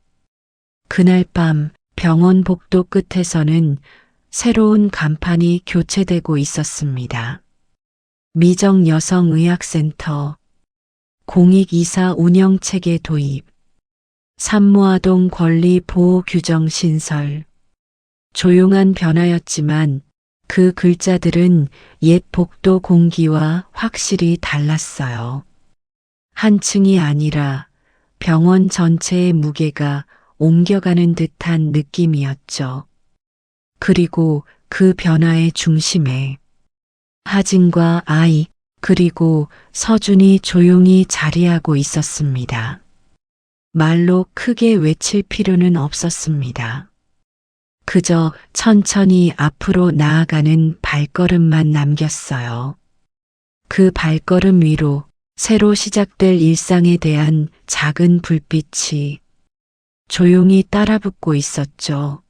Speaker 2: 그날 밤 병원 복도 끝에서는 새로운 간판이 교체되고 있었습니다. 미정 여성의학센터, 공익이사 운영체계 도입, 산모아동 권리 보호 규정 신설. 조용한 변화였지만 그 글자들은 옛 복도 공기와 확실히 달랐어요. 한 층이 아니라 병원 전체의 무게가 옮겨가는 듯한 느낌이었죠. 그리고 그 변화의 중심에 하진과 아이 그리고 서준이 조용히 자리하고 있었습니다. 말로 크게 외칠 필요는 없었습니다. 그저 천천히 앞으로 나아가는 발걸음만 남겼어요. 그 발걸음 위로 새로 시작될 일상에 대한 작은 불빛이 조용히 따라붙고 있었죠.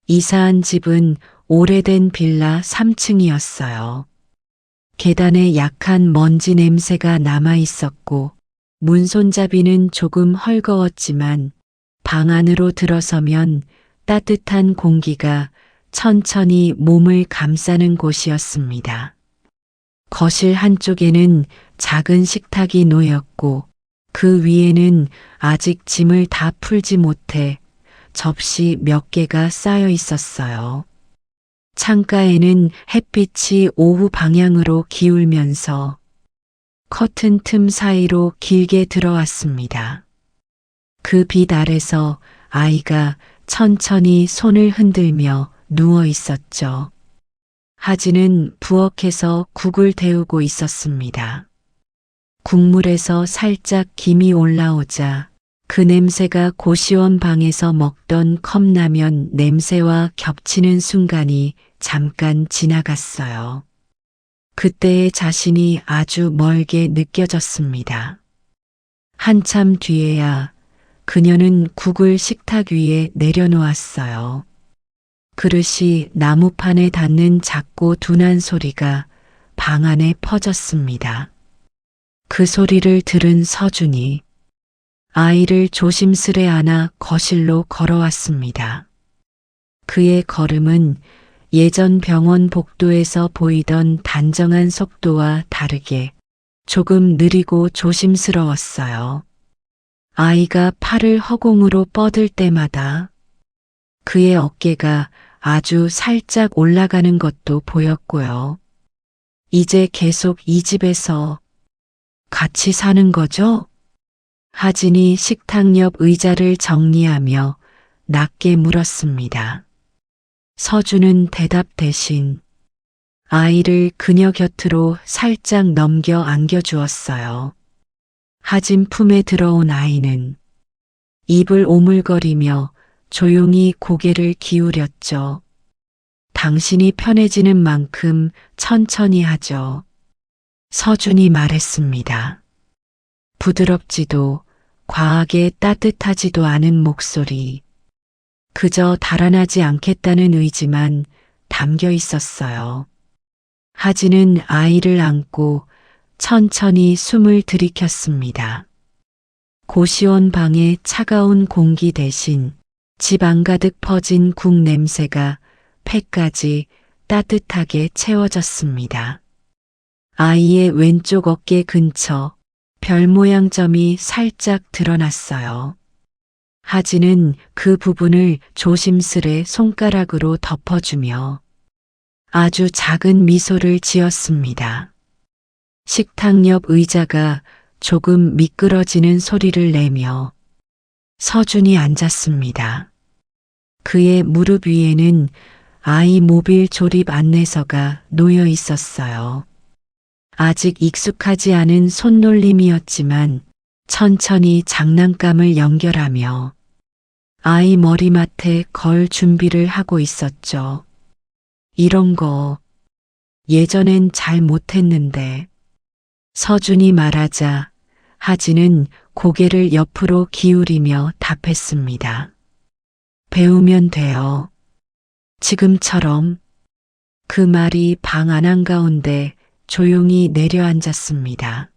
Speaker 2: 이사한 집은 오래된 빌라 3층이었어요. 계단에 약한 먼지 냄새가 남아 있었고 문손잡이는 조금 헐거웠지만 방 안으로 들어서면 따뜻한 공기가 천천히 몸을 감싸는 곳이었습니다. 거실 한쪽에는 작은 식탁이 놓였고 그 위에는 아직 짐을 다 풀지 못해 접시 몇 개가 쌓여 있었어요. 창가에는 햇빛이 오후 방향으로 기울면서 커튼 틈 사이로 길게 들어왔습니다. 그 빛 아래서 아이가 천천히 손을 흔들며 누워 있었죠. 하진은 부엌에서 국을 데우고 있었습니다. 국물에서 살짝 김이 올라오자 그 냄새가 고시원 방에서 먹던 컵라면 냄새와 겹치는 순간이 잠깐 지나갔어요. 그때의 자신이 아주 멀게 느껴졌습니다. 한참 뒤에야 그녀는 국을 식탁 위에 내려놓았어요. 그릇이 나무판에 닿는 작고 둔한 소리가 방 안에 퍼졌습니다. 그 소리를 들은 서준이 아이를 조심스레 안아 거실로 걸어왔습니다. 그의 걸음은 예전 병원 복도에서 보이던 단정한 속도와 다르게 조금 느리고 조심스러웠어요. 아이가 팔을 허공으로 뻗을 때마다 그의 어깨가 아주 살짝 올라가는 것도 보였고요. 이제 계속 이 집에서 같이 사는 거죠? 하진이 식탁 옆 의자를 정리하며 낮게 물었습니다. 서준은 대답 대신 아이를 그녀 곁으로 살짝 넘겨 안겨주었어요. 하진 품에 들어온 아이는 입을 오물거리며 조용히 고개를 기울였죠. 당신이 편해지는 만큼 천천히 하죠. 서준이 말했습니다. 부드럽지도 과하게 따뜻하지도 않은 목소리. 그저 달아나지 않겠다는 의지만 담겨 있었어요. 하진은 아이를 안고 천천히 숨을 들이켰습니다. 고시원 방의 차가운 공기 대신 집 안가득 퍼진 국 냄새가 폐까지 따뜻하게 채워졌습니다. 아이의 왼쪽 어깨 근처 별 모양 점이 살짝 드러났어요. 하진은 그 부분을 조심스레 손가락으로 덮어주며 아주 작은 미소를 지었습니다. 식탁 옆 의자가 조금 미끄러지는 소리를 내며 서준이 앉았습니다. 그의 무릎 위에는 아이 모빌 조립 안내서가 놓여 있었어요. 아직 익숙하지 않은 손놀림이었지만 천천히 장난감을 연결하며 아이 머리맡에 걸 준비를 하고 있었죠. 이런 거 예전엔 잘 못했는데. 서준이 말하자 하진은 고개를 옆으로 기울이며 답했습니다. 배우면 돼요. 지금처럼. 그 말이 방 안한가운데 조용히 내려앉았습니다.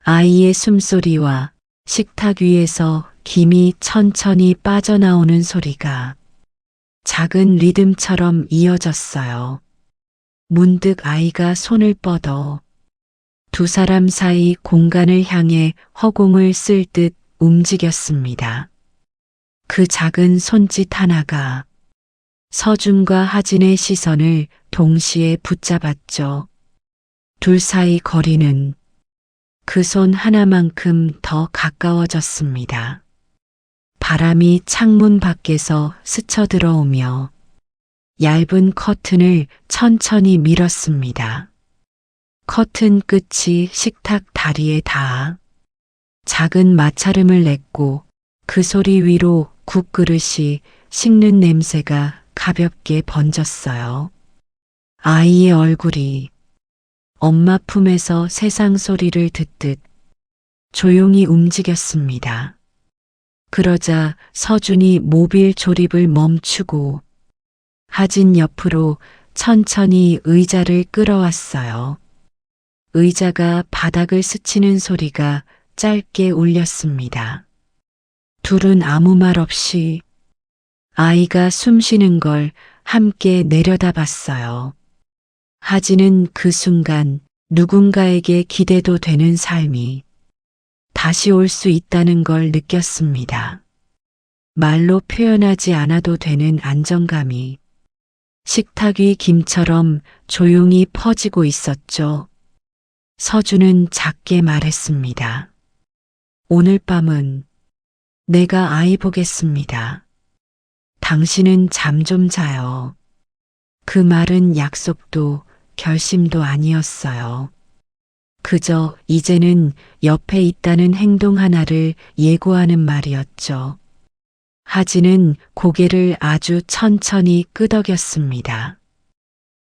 Speaker 2: 아이의 숨소리와 식탁 위에서 김이 천천히 빠져나오는 소리가 작은 리듬처럼 이어졌어요. 문득 아이가 손을 뻗어 두 사람 사이 공간을 향해 허공을 쓸 듯 움직였습니다. 그 작은 손짓 하나가 서준과 하진의 시선을 동시에 붙잡았죠. 둘 사이 거리는 그 손 하나만큼 더 가까워졌습니다. 바람이 창문 밖에서 스쳐 들어오며 얇은 커튼을 천천히 밀었습니다. 커튼 끝이 식탁 다리에 닿아 작은 마찰음을 냈고 그 소리 위로 국그릇이 식는 냄새가 가볍게 번졌어요. 아이의 얼굴이 엄마 품에서 세상 소리를 듣듯 조용히 움직였습니다. 그러자 서준이 모빌 조립을 멈추고 하진 옆으로 천천히 의자를 끌어왔어요. 의자가 바닥을 스치는 소리가 짧게 울렸습니다. 둘은 아무 말 없이 아이가 숨 쉬는 걸 함께 내려다봤어요. 하진은 그 순간 누군가에게 기대도 되는 삶이 다시 올 수 있다는 걸 느꼈습니다. 말로 표현하지 않아도 되는 안정감이 식탁 위 김처럼 조용히 퍼지고 있었죠. 서준은 작게 말했습니다. 오늘 밤은 내가 아이 보겠습니다. 당신은 잠 좀 자요. 그 말은 약속도 결심도 아니었어요. 그저 이제는 옆에 있다는 행동 하나를 예고하는 말이었죠. 하진은 고개를 아주 천천히 끄덕였습니다.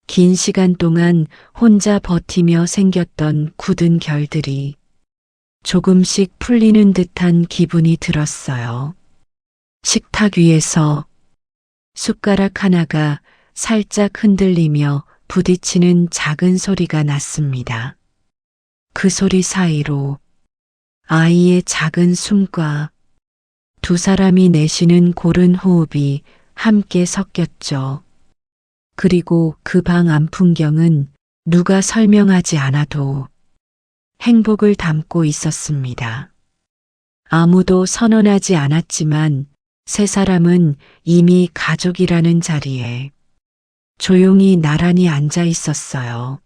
Speaker 2: 긴 시간 동안 혼자 버티며 생겼던 굳은 결들이 조금씩 풀리는 듯한 기분이 들었어요. 식탁 위에서 숟가락 하나가 살짝 흔들리며 부딪히는 작은 소리가 났습니다. 그 소리 사이로 아이의 작은 숨과 두 사람이 내쉬는 고른 호흡이 함께 섞였죠. 그리고 그 방 안 풍경은 누가 설명하지 않아도 행복을 담고 있었습니다. 아무도 선언하지 않았지만 세 사람은 이미 가족이라는 자리에 조용히 나란히 앉아 있었어요.